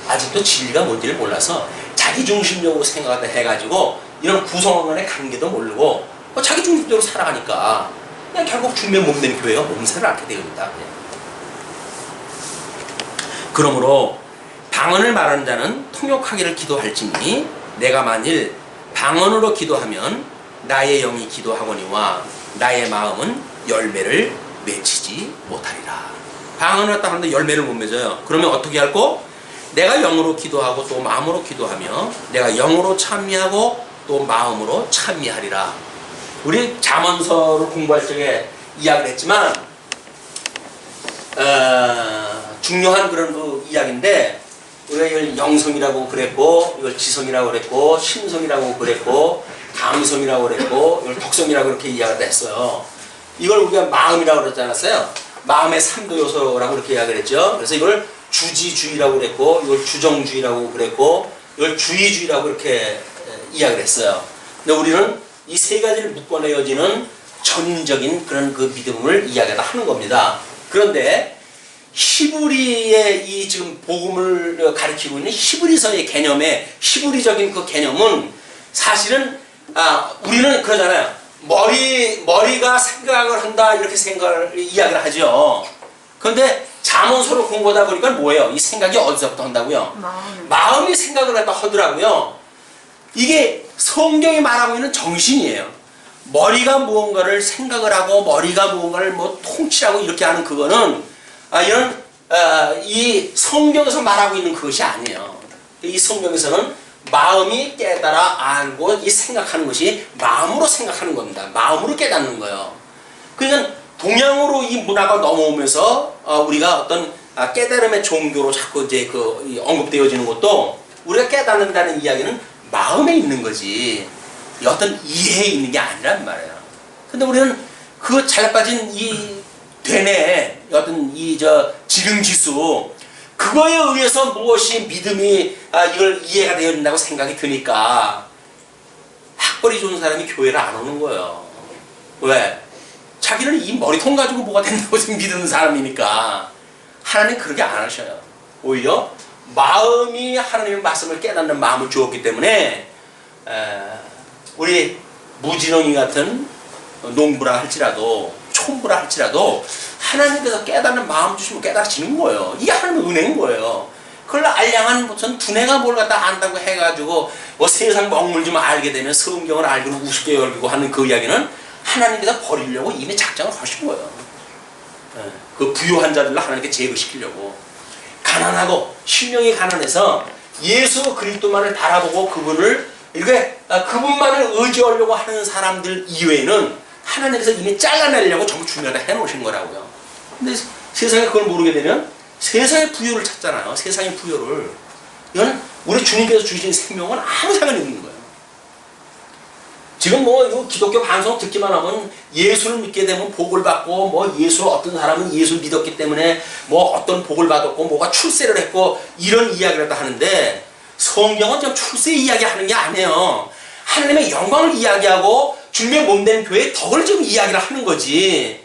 아직도 진리가 뭔지를 몰라서 자기 중심적으로 생각을 해가지고 이런 구성원 간의 관계도 모르고 자기 중심적으로 살아가니까 그냥 결국 주님의 몸된 교회가 몸살을 앓게 되어있다. 그러므로 방언을 말하는 자는 통역하기를 기도할지니 내가 만일 방언으로 기도하면 나의 영이 기도하거니와 나의 마음은 열매를 맺히지 못하리라. 방언을 했다 하는데 열매를 못 맺어요. 그러면 어떻게 할꼬? 내가 영으로 기도하고 또 마음으로 기도하며 내가 영으로 찬미하고 또 마음으로 찬미하리라. 우리 잠언서를 공부할 적에 이야기를 했지만 중요한 그런 그 이야기인데 우리가 이걸 영성이라고 그랬고 이걸 지성이라고 그랬고 심성이라고 그랬고 감성이라고 그랬고 이걸 덕성이라고 그렇게 이야기를 했어요. 이걸 우리가 마음이라고 그러지 않았어요? 마음의 3도 요소라고 그렇게 이야기를 했죠. 그래서 이걸 주지주의라고 그랬고 이걸 주정주의라고 그랬고 이걸 주의주의라고 그렇게 이야기를 했어요. 근데 우리는 이 세 가지를 묶어내어지는 전인적인 그런 그 믿음을 이야기를 하는 겁니다. 그런데 히브리의 이 지금 복음을 가리키고 있는 히브리서의 개념의 히브리적인 그 개념은 사실은 우리는 그러잖아요. 머리가 생각을 한다 이렇게 이야기를 하죠. 그런데 잠언서를 공부하다 보니까 뭐예요? 이 생각이 어디서부터 한다고요? 마음이 생각을 갖다 하더라고요. 이게 성경이 말하고 있는 정신이에요. 머리가 무언가를 생각을 하고 머리가 무언가를 뭐 통치하고 이렇게 하는 그거는 이 성경에서 말하고 있는 그것이 아니에요. 이 성경에서는 마음이 깨달아 알고 이 생각하는 것이 마음으로 생각하는 겁니다. 마음으로 깨닫는 거예요. 그러니까 동양으로 이 문화가 넘어오면서 우리가 어떤 깨달음의 종교로 자꾸 이제 언급되어지는 것도 우리가 깨닫는다는 이야기는 마음에 있는 거지 어떤 이해에 있는 게 아니란 말이에요. 근데 우리는 그 잘빠진 이 되뇌 어떤 지능지수 그거에 의해서 무엇이 믿음이 이걸 이해가 되어 있다고 생각이 드니까 학벌이 좋은 사람이 교회를 안 오는 거예요. 왜? 자기는 이 머리통 가지고 뭐가 된다고 믿는 사람이니까. 하나님 그렇게 안 하셔요. 오히려 마음이 하나님의 말씀을 깨닫는 마음을 주었기 때문에 우리 무지렁이 같은 농부라 할지라도 촌부라 할지라도 하나님께서 깨닫는 마음 주시면 깨달아지는 거예요. 이게 하나님의 은혜인 거예요. 그걸 알량한 무슨 두뇌가 뭘 갖다 안다고 해가지고 뭐 세상 먹물좀 알게 되면 성경을 알고 우습게 여기고 하는 그 이야기는 하나님께서 버리려고 이미 작정을 하신 거예요. 그 부유한 자들을 하나님께 제거시키려고. 가난하고 심령이 가난해서 예수 그리스도만을 바라보고 그분을 이렇게 그분만을 의지하려고 하는 사람들 이외에는 하나님께서 이미 잘라내려고 전부 준비를 해놓으신 거라고요. 근데 세상에 그걸 모르게 되면 세상의 부여를 찾잖아요. 세상의 부여를. 이건 우리 주님께서 주신 생명은 아무 상관이 없는 거예요. 지금 뭐 기독교 방송 듣기만 하면 예수를 믿게 되면 복을 받고 뭐 예수를 어떤 사람은 예수를 믿었기 때문에 뭐 어떤 복을 받았고 뭐가 출세를 했고 이런 이야기를 하는데 성경은 지금 출세 이야기하는 게 아니에요. 하나님의 영광을 이야기하고 주님의 몸된 교회의 덕을 지금 이야기를 하는 거지.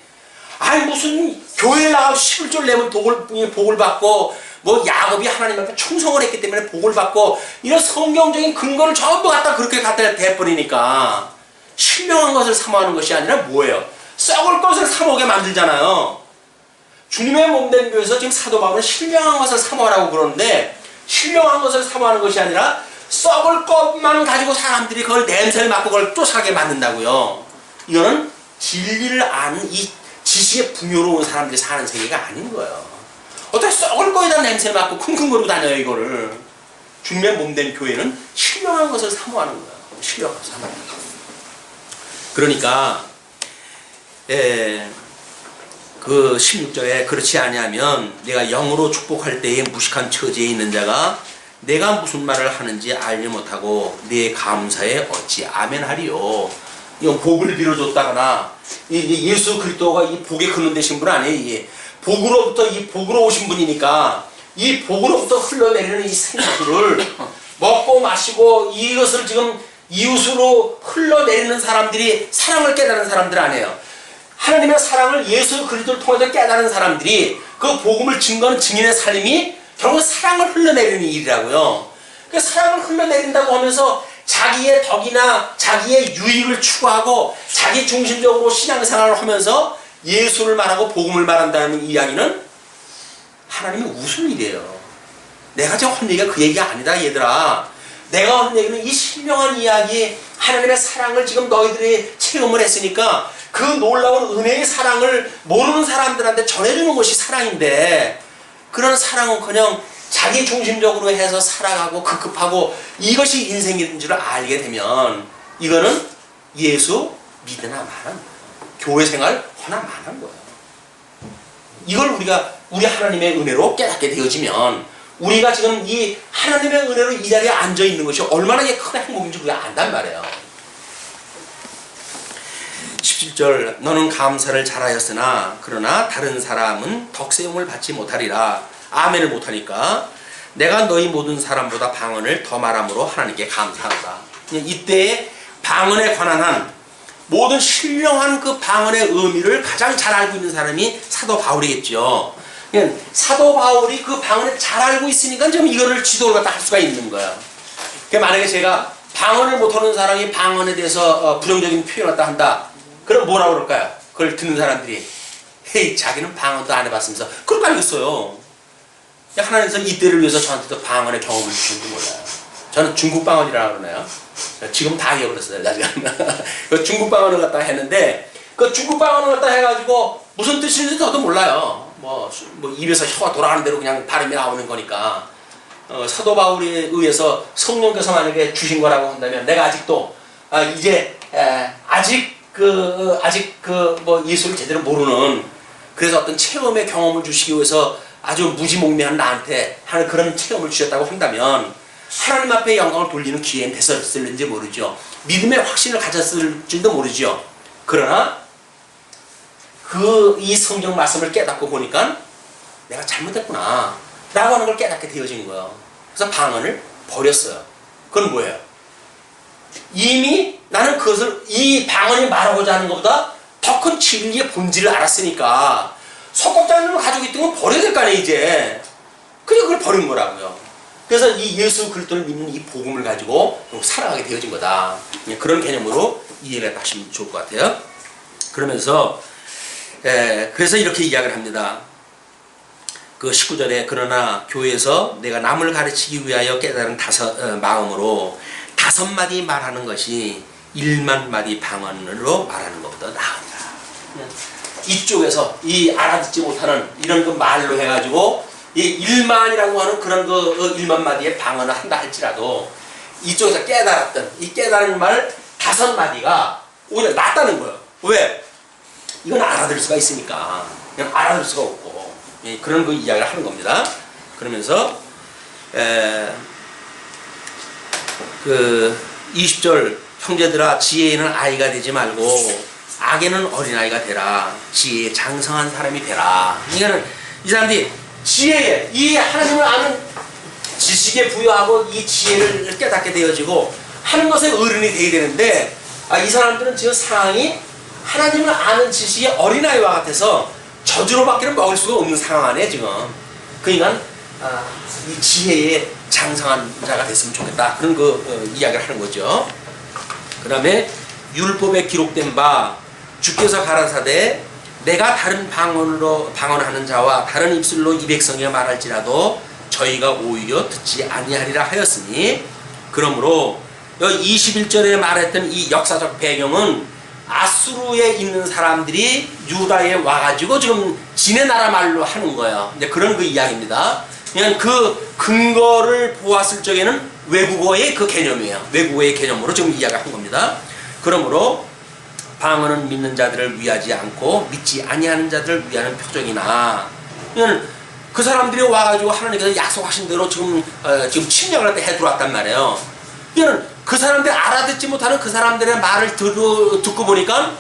아니 무슨 교회에 나가서 11절 내면 복을 받고 뭐 야곱이 하나님 앞에 충성을 했기 때문에 복을 받고 이런 성경적인 근거를 전부 갖다 그렇게 갖다 대버리니까 신령한 것을 사모하는 것이 아니라 뭐예요? 썩을 것을 사모하게 만들잖아요. 주님의 몸된 교회에서 지금 사도 바울은 신령한 것을 사모하라고 그러는데, 신령한 것을 사모하는 것이 아니라 썩을 것만 가지고 사람들이 그걸 냄새를 맡고 그걸 쫓아가게 만든다고요. 이거는 진리를 아는 이 지식에 풍요로운 사람들이 사는 세계가 아닌 거예요. 어떻게 썩을 거에다 냄새를 맡고 쿵쿵거리고 다녀요, 이거를. 주님의 몸된 교회는 신령한 것을 사모하는 거예요. 신령한 것을 사모하는 거예요. 그러니까 그 16절에 그렇지 아니하면 내가 영으로 축복할 때에 무식한 처지에 있는 자가 내가 무슨 말을 하는지 알지 못하고 내 감사에 어찌 아멘하리요. 이건 복을 빌어줬다거나 예수 그리스도가 이 복에 근원 되신 분 아니에요. 이게 복으로부터 이 복으로 오신 분이니까 이 복으로부터 흘러내리는 이 생수를 먹고 마시고 이것을 지금 이웃으로 흘러내리는 사람들이 사랑을 깨달은 사람들 아니에요. 하나님의 사랑을 예수 그리스도를 통해서 깨달은 사람들이 그 복음을 증거하는 증인의 삶이 결국 사랑을 흘러내리는 일이라고요. 그 사랑을 흘러내린다고 하면서 자기의 덕이나 자기의 유익을 추구하고 자기 중심적으로 신앙생활을 하면서 예수를 말하고 복음을 말한다는 이야기는 하나님이 웃을 일이에요. 내가 지금 한 얘기가 그 얘기가 아니다, 얘들아. 내가 한 얘기는 이 신령한 이야기, 하나님의 사랑을 지금 너희들이 체험을 했으니까 그 놀라운 은혜의 사랑을 모르는 사람들한테 전해주는 것이 사랑인데, 그런 사랑은 그냥 자기 중심적으로 해서 살아가고 급급하고 이것이 인생인 줄 알게 되면 이거는 예수 믿으나 마는 거예요. 교회 생활 하나 마는 거예요. 이걸 우리 하나님의 은혜로 깨닫게 되어지면 우리가 지금 이 하나님의 은혜로 이 자리에 앉아 있는 것이 얼마나 큰 행복인지 우리가 안단 말이에요. 17절 너는 감사를 잘하였으나 그러나 다른 사람은 덕세용을 받지 못하리라. 아멘을 못하니까 내가 너희 모든 사람보다 방언을 더 말함으로 하나님께 감사한다. 이때의 방언에 관한 한 모든 신령한 그 방언의 의미를 가장 잘 알고 있는 사람이 사도 바울이겠죠. 사도 바울이 그 방언을 잘 알고 있으니까 좀 이거를 지도를 갖다 할 수가 있는 거예요. 만약에 제가 방언을 못하는 사람이 방언에 대해서 부정적인 표현을 갖다 한다. 그럼 뭐라고 그럴까요? 그걸 듣는 사람들이 헤이 자기는 방언도 안 해봤으면서 그럴 거 알겠어요. 하나님께서 이때를 위해서 저한테도 방언의 경험을 주신지 몰라요. 저는 중국 방언이라고 그러나요? 지금 다 잊어버렸어요. 그 중국 방언을 갖다 했는데 그 중국 방언을 갖다 해가지고 무슨 뜻인지 저도 몰라요. 뭐 입에서 혀가 돌아가는 대로 그냥 발음이 나오는 거니까 사도 바울에 의해서 성령께서 만약에 주신 거라고 한다면 내가 아직도 아직 예수를 제대로 모르는, 그래서 어떤 체험의 경험을 주시기 위해서 아주 무지몽매한 나한테 하는 그런 체험을 주셨다고 한다면 하나님 앞에 영광을 돌리는 기회는 됐었을는지 모르죠. 믿음의 확신을 가졌을지도 모르죠. 그러나 이 성경 말씀을 깨닫고 보니까 내가 잘못했구나 라고 하는 걸 깨닫게 되어진 거예요. 그래서 방언을 버렸어요. 그건 뭐예요? 이미 나는 그것을 이 방언이 말하고자 하는 것보다 더 큰 진리의 본질을 알았으니까 속겁장을 가지고 있던 건 버려야 될 거 아니에요 이제. 그냥 그걸 버린 거라고요. 그래서 이 예수 그리스도를 믿는 이 복음을 가지고 살아가게 되어진 거다. 그런 개념으로 이해가 하시면 좋을 것 같아요. 그러면서 그래서 이렇게 이야기를 합니다. 그 19절에 그러나 교회에서 내가 남을 가르치기 위하여 깨달은 마음으로 5마디 말하는 것이 1만 마디 방언으로 말하는 것보다 나으니라. 이쪽에서 이 알아듣지 못하는 이런 그 말로 해가지고 이 1만이라고 하는 그런 그 1만 마디의 방언을 한다 할지라도 이쪽에서 깨달았던 이 깨달은 말 5마디가 오히려 낫다는 거예요. 왜? 이건 알아들을 수가 있으니까. 그냥 알아들을 수가 없고 그런 그 이야기를 하는 겁니다. 그러면서 그 20절 형제들아 지혜에는 아이가 되지 말고 악에는 어린아이가 되라. 지혜에 장성한 사람이 되라. 이거는 이 사람들이 지혜에 이 하나님을 아는 지식에 부여하고 이 지혜를 깨닫게 되어지고 하는 것에 어른이 되어야 되는데 이 사람들은 지금 상황이 하나님을 아는 지식의 어린아이와 같아서 저주로밖에는 먹을 수가 없는 상황 안에 지금. 그러니까 이 지혜에 장성한 자가 됐으면 좋겠다. 그런 그 이야기를 하는 거죠. 그 다음에 율법에 기록된 바 주께서 가라사대 내가 다른 방언으로 방언하는 자와 다른 입술로 이 백성에게 말할지라도 저희가 오히려 듣지 아니하리라 하였으니 그러므로 21절에 말했던 이 역사적 배경은 아수르에 있는 사람들이 유다에 와가지고 지금 지네 나라 말로 하는 거예요. 이제 그런 그 이야기입니다. 그냥 그 근거를 보았을 적에는 외국어의 그 개념이에요. 외국어의 개념으로 지금 이야기한 겁니다. 그러므로 방언은 믿는 자들을 위하지 않고 믿지 아니하는 자들을 위하는 표적이나 그 사람들이 와가지고 하나님께서 약속하신 대로 지금 침략을 해 들어왔단 말이에요. 그 사람들이 알아듣지 못하는 그 사람들의 말을 듣고 보니까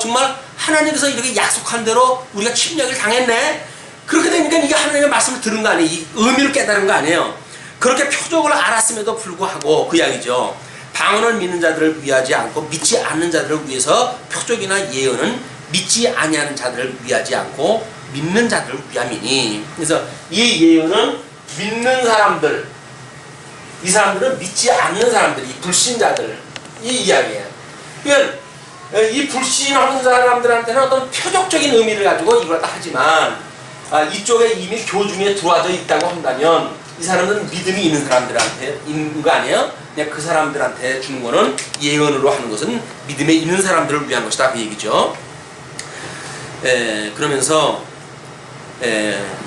정말 하나님께서 이렇게 약속한 대로 우리가 침략을 당했네. 그렇게 되니까 이게 하나님의 말씀을 들은 거 아니에요. 이 의미를 깨달은 거 아니에요. 그렇게 표적을 알았음에도 불구하고 그 이야기죠. 방언을 믿는 자들을 위하지 않고 믿지 않는 자들을 위해서 표적이나 예언은 믿지 아니하는 자들을 위하지 않고 믿는 자들을 위함이니. 그래서 이 예언은 믿는 사람들, 이 사람들은 믿지 않는 사람들, 이 불신자들 이 이야기예요. 그러니까 이 불신하는 사람들한테는 어떤 표적적인 의미를 가지고 이걸 다 하지만 이쪽에 이미 교중에 들어와져 있다고 한다면 이 사람은 믿음이 있는 사람들한테 있는 거 아니에요? 그냥 그 사람들한테 주는 거는 예언으로 하는 것은 믿음에 있는 사람들을 위한 것이다 그 얘기죠. 그러면서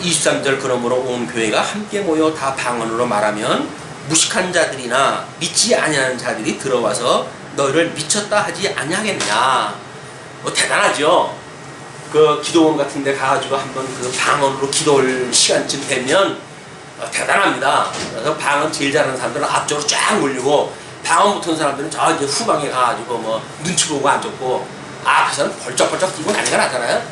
23절 그러므로 온 교회가 함께 모여 다 방언으로 말하면 무식한 자들이나 믿지 아니하는 자들이 들어와서 너희를 미쳤다 하지 아니하겠냐. 대단하죠. 그 기도원 같은 데 가가지고 한번 그 방언으로 기도할 시간쯤 되면 대단합니다. 그래서 방언 제일 잘하는 사람들은 앞쪽으로 쫙 몰리고 방언 못하는 사람들은 저 이제 후방에 가가지고 뭐 눈치 보고 앉았고 그 사람 벌쩍벌쩍 뛰고 난리가 나잖아요.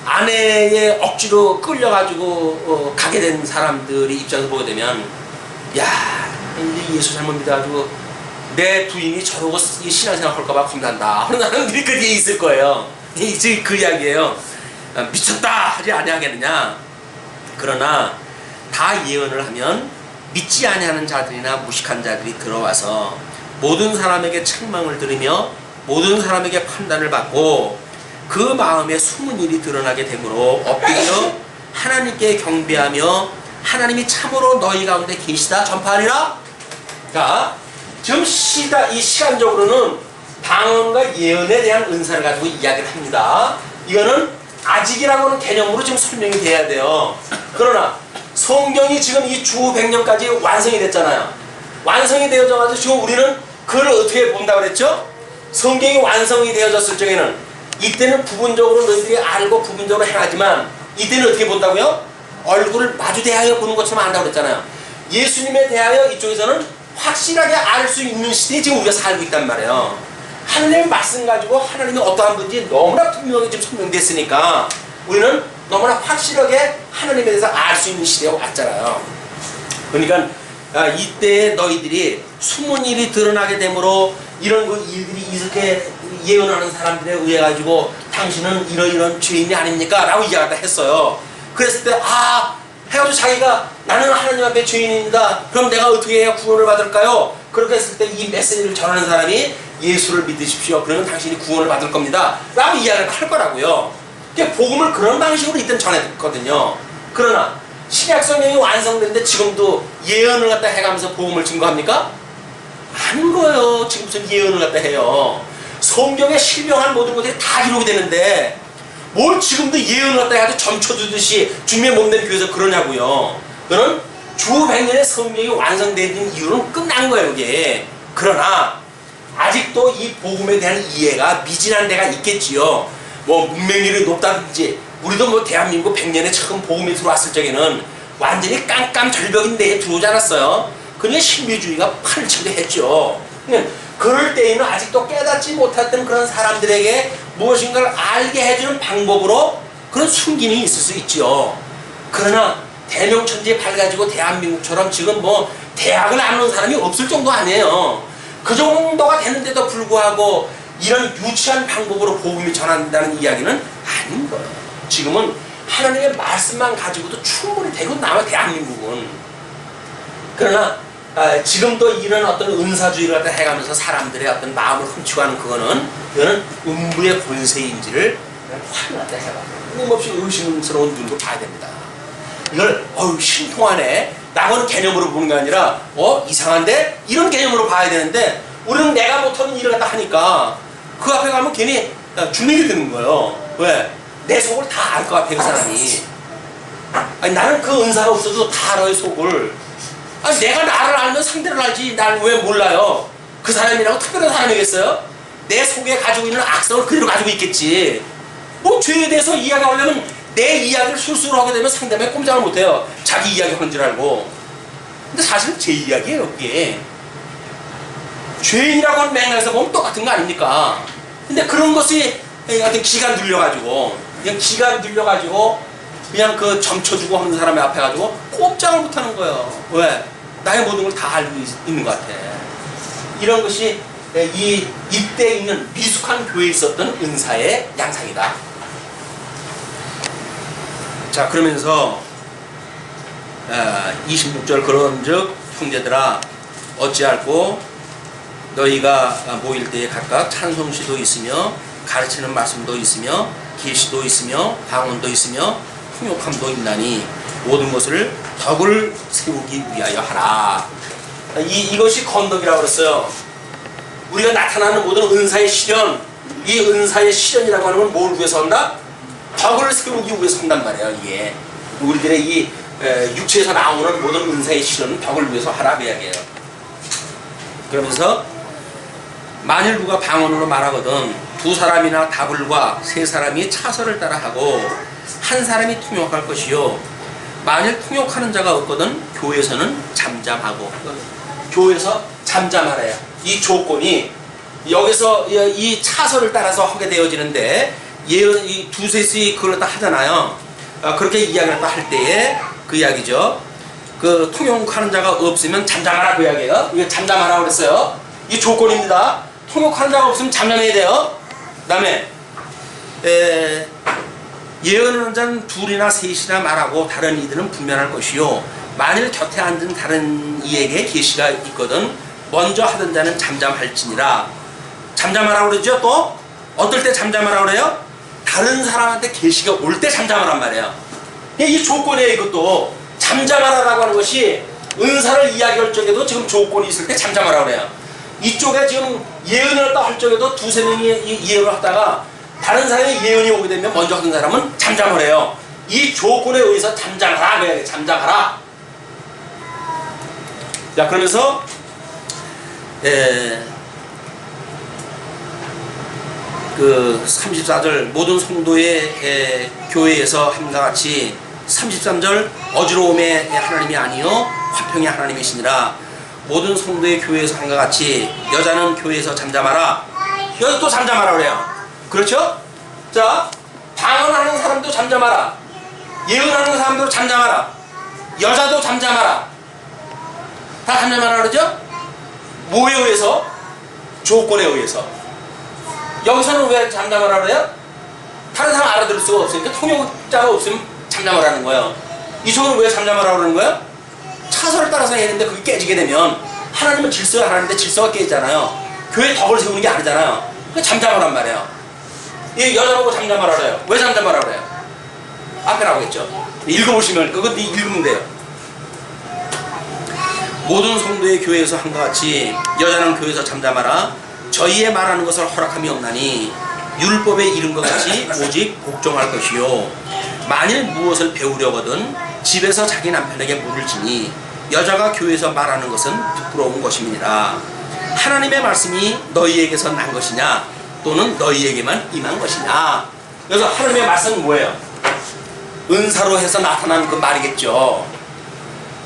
아내의 억지로 끌려가지고 가게 된 사람들이 입장에서 보게 되면 야 이제 예수 잘못 믿어가지고 내 부인이 저러고 신앙생활 할까봐 겁난다 하는 사람들이 그 뒤에 있을 거예요. 그 이야기예요. 미쳤다 하지 아니하겠느냐. 그러나 다 예언을 하면 믿지 아니하는 자들이나 무식한 자들이 들어와서 모든 사람에게 책망을 들으며 모든 사람에게 판단을 받고 그 마음에 숨은 일이 드러나게 되므로 엎드려 하나님께 경배하며 하나님이 참으로 너희 가운데 계시다 전파하리라. 자, 지금 이 시간적으로는 방언과 예언에 대한 은사를 가지고 이야기를 합니다. 이거는 아직이라고 하는 개념으로 지금 설명이 돼야 돼요. 그러나 성경이 지금 이 주 100년까지 완성이 됐잖아요. 완성이 되어져가지고 지금 우리는 그걸 어떻게 본다고 그랬죠? 성경이 완성이 되어졌을 적에는 이때는 부분적으로 너희들이 알고 부분적으로 행하지만 이때는 어떻게 본다고요? 얼굴을 마주 대하여 보는 것처럼 안다고 그랬잖아요. 예수님에 대하여 이쪽에서는 확실하게 알 수 있는 시대에 지금 우리가 살고 있단 말이에요. 하나님의 말씀 가지고 하나님이 어떠한 분인지 너무나 분명히 지금 설명됐으니까 우리는 너무나 확실하게 하나님에 대해서 알 수 있는 시대에 왔잖아요. 그러니까 이때 너희들이 숨은 일이 드러나게 되므로 이런 일들이 이렇게 예언하는 사람들에 의해 가지고 당신은 이런 죄인이 아닙니까? 라고 이야기를 했어요. 그랬을 때 해가지고 자기가 나는 하나님 앞에 죄인입니다. 그럼 내가 어떻게 해야 구원을 받을까요? 그렇게 했을 때 이 메시지를 전하는 사람이 예수를 믿으십시오. 그러면 당신이 구원을 받을 겁니다. 라고 이야기를 할 거라고요. 그러니까 복음을 그런 방식으로 이때는 전했거든요. 그러나 신약 성경이 완성됐는데 지금도 예언을 갖다 해가면서 복음을 증거합니까? 아닌 거예요. 지금 무슨 예언을 갖다 해요. 성경에 실명한 모든 것들이 다 기록이 되는데 뭘 지금도 예언을 갖다 해가지고 점쳐두듯이 주님의 몸된 교회에서 그러냐고요. 그는 주 100년의 성경이 완성된 이유는 끝난 거예요. 이게. 그러나 아직도 이 복음에 대한 이해가 미진한 데가 있겠지요. 뭐 문맹률이 높다든지 우리도 뭐 대한민국 100년에 처음 복음이 들어왔을 적에는 완전히 깜깜절벽인 데에 들어오지 않았어요. 그러니까 신비주의가 판을 치기도 했죠. 그럴 때에는 아직도 깨닫지 못했던 그런 사람들에게 무엇인가를 알게 해주는 방법으로 그런 순기능이 있을 수 있죠. 그러나 대명천지에 밝아지고 대한민국처럼 지금 뭐 대학을 안 오는 사람이 없을 정도 아니에요. 그 정도가 되는데도 불구하고 이런 유치한 방법으로 복음이 전한다는 이야기는 아닌 거예요. 지금은 하나님의 말씀만 가지고도 충분히 되고 남아 대한민국은. 그러나 지금도 이런 어떤 은사주의를 갖다 해가면서 사람들의 어떤 마음을 훔치고 하는 이거는 음부의 권세인지를 확인 갖다 해봐. 뜬금없이 의심스러운 눈으로 봐야 됩니다. 이걸 신통하네 라고는 개념으로 보는 게 아니라 이상한데 이런 개념으로 봐야 되는데 우리는 내가 못하는 일을 갖다 하니까 그 앞에 가면 괜히 죽는 게 되는 거예요. 왜? 내 속을 다 알 것 같아 그 사람이. 아니, 나는 그 은사가 없어도 다 알아요 속을. 아니, 내가 나를 알면 상대를 알지 날 왜 몰라요? 그 사람이라고 특별한 사람이겠어요? 내 속에 가지고 있는 악성을 그대로 가지고 있겠지. 뭐 죄에 대해서 이야기하려면 내 이야기를 실수로 하게 되면 상대방이 꼼짝을 못해요. 자기 이야기 하는 줄 알고. 근데 사실은 제 이야기예요 그게. 죄인이라고 하는 맥락에서 보면 똑같은 거 아닙니까? 근데 그런 것이 어떤 기가 눌려가지고 그냥 그 점쳐주고 하는 사람의 앞에 가지고 꼼짝을 못하는 거예요. 왜? 나의 모든 걸 다 알고 있는 것 같아. 이런 것이 이때 있는 미숙한 교회에 있었던 은사의 양상이다. 자, 그러면서 26절 그런즉 형제들아 어찌할꼬 너희가 모일 때에 각각 찬송시도 있으며 가르치는 말씀도 있으며 계시도 있으며 방언도 있으며 통역함도 있나니 모든 것을 덕을 세우기 위하여 하라. 이것이 건덕이라고 그랬어요. 우리가 나타나는 모든 은사의 실현, 이 은사의 실현이라고 하는 건 뭘 위해서 한다? 덕을 세우기 위해서 한단 말이에요. 이게 우리들의 이 육체에서 나오는 모든 은사의 실현은 덕을 위해서 하라 그 이야기예요. 그러면서 만일 누가 방언으로 말하거든 두 사람이나 다불과 세 사람이 차서를 따라하고 한 사람이 통역할 것이요 만일 통역하는 자가 없거든 교회에서는 잠잠하고. 교회에서 잠잠하래요. 이 조건이 여기서 이 차서를 따라서 하게 되어지는데 이 두셋이 그걸 다 하잖아요. 그렇게 이야기를 할 때에 그 이야기죠. 그 통역하는 자가 없으면 잠잠하라 그 이야기예요. 이거 잠잠하라 그랬어요. 이 조건입니다. 통역하는 자가 없으면 잠잠해야 돼요. 그 다음에 예언하는 자는 둘이나 셋이나 말하고 다른 이들은 분별할 것이요 만일 곁에 앉은 다른 이에게 계시가 있거든 먼저 하던 자는 잠잠할지니라. 잠잠하라고 그러죠. 또 어떨 때 잠잠하라고 그래요? 다른 사람한테 계시가 올 때 잠잠하란 말이에요. 이 조건이에요. 이것도 잠잠하라고 하는 것이 은사를 이야기할 적에도 지금 조건이 있을 때 잠잠하라고 그래요. 이쪽에 지금 예언을 할 적에도 두세 명이 예언을 하다가 다른 사람이 예언이 오게 되면 먼저 하던 사람은 잠잠을 해요. 이 조건에 의해서 잠잠하라 그래야 잠잠하라. 자, 그러면서 그 34절 모든 성도의 교회에서 함과 같이 33절 어지러움의 하나님이 아니요 화평의 하나님이시니라. 모든 성도의 교회에서 함과 같이 여자는 교회에서 잠잠하라. 여자 또 잠잠하라 그래요. 그렇죠? 자, 방언하는 사람도 잠잠하라. 예언하는 사람도 잠잠하라. 여자도 잠잠하라. 다 잠잠하라 그러죠? 뭐에 의해서? 조건에 의해서. 여기서는 왜 잠잠하라 그래요? 다른 사람 알아들을 수가 없으니까 통역자가 없으면 잠잠하라는 거예요. 이쪽은 왜 잠잠하라고 그러는 거예요? 차서를 따라서 해야 되는데 그게 깨지게 되면 하나님은 질서를 하라는데 질서가 깨지잖아요. 교회 덕을 세우는 게 아니잖아요. 그러니까 잠잠하란 말이에요. 이 여자보고 잠잠하라 그래요. 왜 잠잠하라 그래요? 앞에 나오겠죠. 읽어보시면 그거 읽으면 돼요. 모든 성도의 교회에서 한과 같이 여자는 교회에서 잠잠하라. 저희의 말하는 것을 허락함이 없나니 율법에 이른 것 같이 오직 복종할 것이요 만일 무엇을 배우려거든 집에서 자기 남편에게 물을 지니 여자가 교회에서 말하는 것은 부끄러운 것임이니라. 하나님의 말씀이 너희에게서 난 것이냐 또는 너희에게만 임한 것이냐. 그래서 하나님의 말씀은 뭐예요? 은사로 해서 나타난 그 말이겠죠.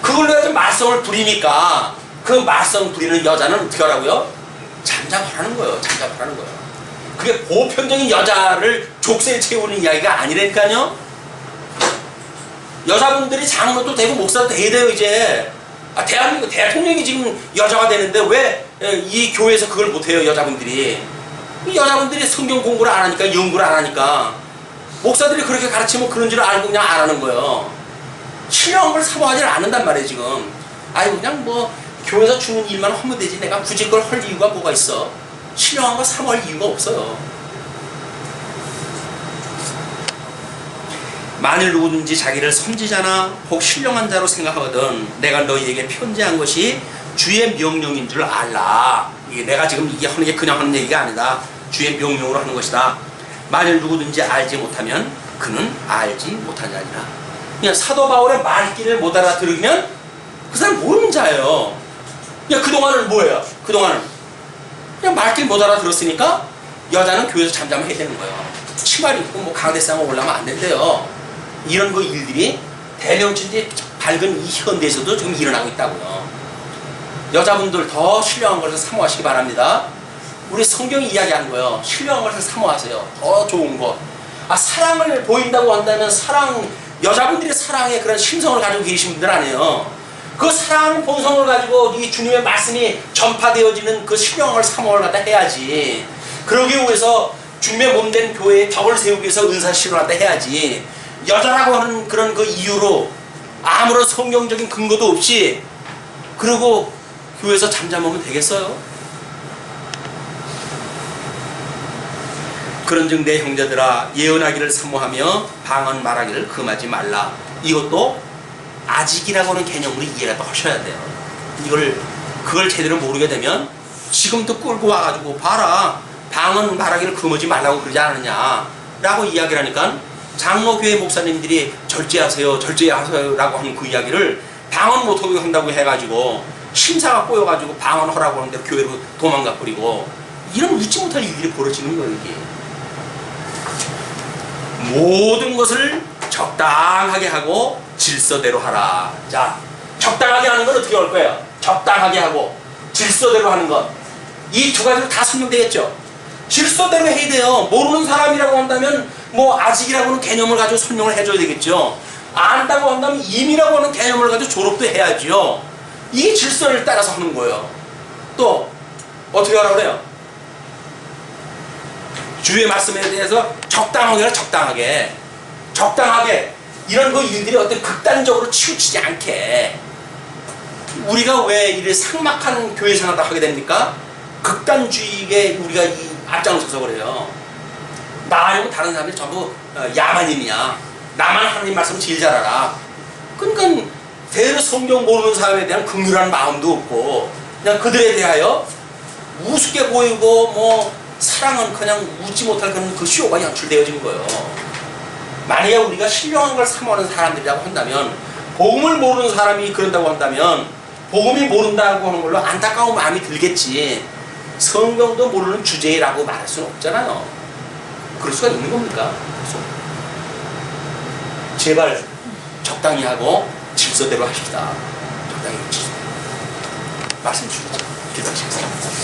그걸로 해서 말썽을 부리니까 그 말썽 부리는 여자는 어떻게 하라고요? 잠잠하라는 거예요. 잠잠하라는 거예요. 그게 보편적인 여자를 족쇄에 채우는 이야기가 아니라니까요. 여자분들이 장로도 되고 목사도 돼야 돼요 이제. 대한민국 대통령이 지금 여자가 되는데 왜 이 교회에서 그걸 못해요 여자분들이. 여자분들이 성경 공부를 안 하니까 연구를 안 하니까 목사들이 그렇게 가르치면 그런 줄 알고 그냥 안 하는 거예요. 신령한 걸 사모하지 않는단 말이에요 지금. 아이고 그냥 뭐 교회에서 주는 일만 하면 되지 내가 굳이 그걸 할 이유가 뭐가 있어? 신령한 거 사모할 이유가 없어요. 만일 누구든지 자기를 선지자나 혹 신령한 자로 생각하거든 내가 너희에게 편지한 것이 주의 명령인 줄 알라. 이게 내가 지금 이게 하는 게 그냥 하는 얘기가 아니다. 주의 명령으로 하는 것이다. 만일 누구든지 알지 못하면 그는 알지 못한 자니라. 그냥 사도 바울의 말귀를 못 알아들으면 그 사람 모르는 자예요. 그냥 그동안은 뭐예요? 그동안은 그냥 말귀를 못 알아들었으니까 여자는 교회에서 잠잠해야 되는 거예요. 치마를 입고 뭐 강대상에 올라가면 안 된대요. 이런 그 일들이 대명춘지 밝은 이 현대에서도 지금 일어나고 있다고요. 여자분들 더 신령한 것을 사모하시기 바랍니다. 우리 성경이 이야기한 거예요. 신령한 것을 사모하세요. 더 좋은 것. 사랑을 보인다고 한다면 여자분들이 사랑에 그런 심성을 가지고 계신 분들 아니에요. 그 사랑 본성을 가지고 이 주님의 말씀이 전파되어지는 그 신령한 걸 사모를 갖다 해야지. 그러기 위해서 주님의 몸된 교회에 덕을 세우기 위해서 은사시를 갖다 해야지. 여자라고 하는 그런 그 이유로 아무런 성경적인 근거도 없이 그러고 교회에서 잠잠하면 되겠어요? 그런즉 내 형제들아 예언하기를 사모하며 방언 말하기를 금하지 말라. 이것도 아직이라고 하는 개념으로 이해라도 하셔야 돼요. 그걸 제대로 모르게 되면 지금도 끌고 와가지고 봐라 방언 말하기를 금하지 말라고 그러지 않느냐 라고 이야기를 하니까 장로교회 목사님들이 절제하세요 라고 하는 그 이야기를 방언 못하게 한다고 해가지고 심사가 꼬여가지고 방언하라고 하는데 교회로 도망가 버리고 이런 웃지 못할 일들이 벌어지는 거예요. 이게 모든 것을 적당하게 하고 질서대로 하라. 자, 적당하게 하는 건 어떻게 할 거예요? 적당하게 하고 질서대로 하는 것. 이 두 가지로 다 설명되겠죠. 질서대로 해야 돼요. 모르는 사람이라고 한다면 뭐 아직이라고 하는 개념을 가지고 설명을 해줘야 되겠죠. 안다고 한다면 임이라고 하는 개념을 가지고 졸업도 해야죠. 이 질서를 따라서 하는 거예요. 또 어떻게 하라고 그래요? 주의 말씀에 대해서 적당하게 적당하게 이런 거 일들이 어떤 극단적으로 치우치지 않게. 우리가 왜 이래 삭막한 교회 생활을 하게 됩니까? 극단주의에 우리가 이 앞장서서 그래요. 나 아니고 다른 사람들이 전부 야만인이야. 나만 하나님 말씀 제일 잘 알아. 그러니까 대로 성경 모르는 사람에 대한 긍휼한 마음도 없고 그냥 그들에 대하여 우습게 보이고 뭐 사랑은 그냥 웃지 못할 그런 그 쇼가 연출되어진 거예요. 만약에 우리가 신령한 걸 사모하는 사람들이라고 한다면 복음을 모르는 사람이 그런다고 한다면 복음이 모른다고 하는 걸로 안타까운 마음이 들겠지. 성경도 모르는 주제라고 말할 수는 없잖아요. 그럴 수가 있는 겁니까? 제발 적당히 하고 질서대로 하십시다. 적당히 질서대로. 말씀 주시죠. 기도하시겠습니다.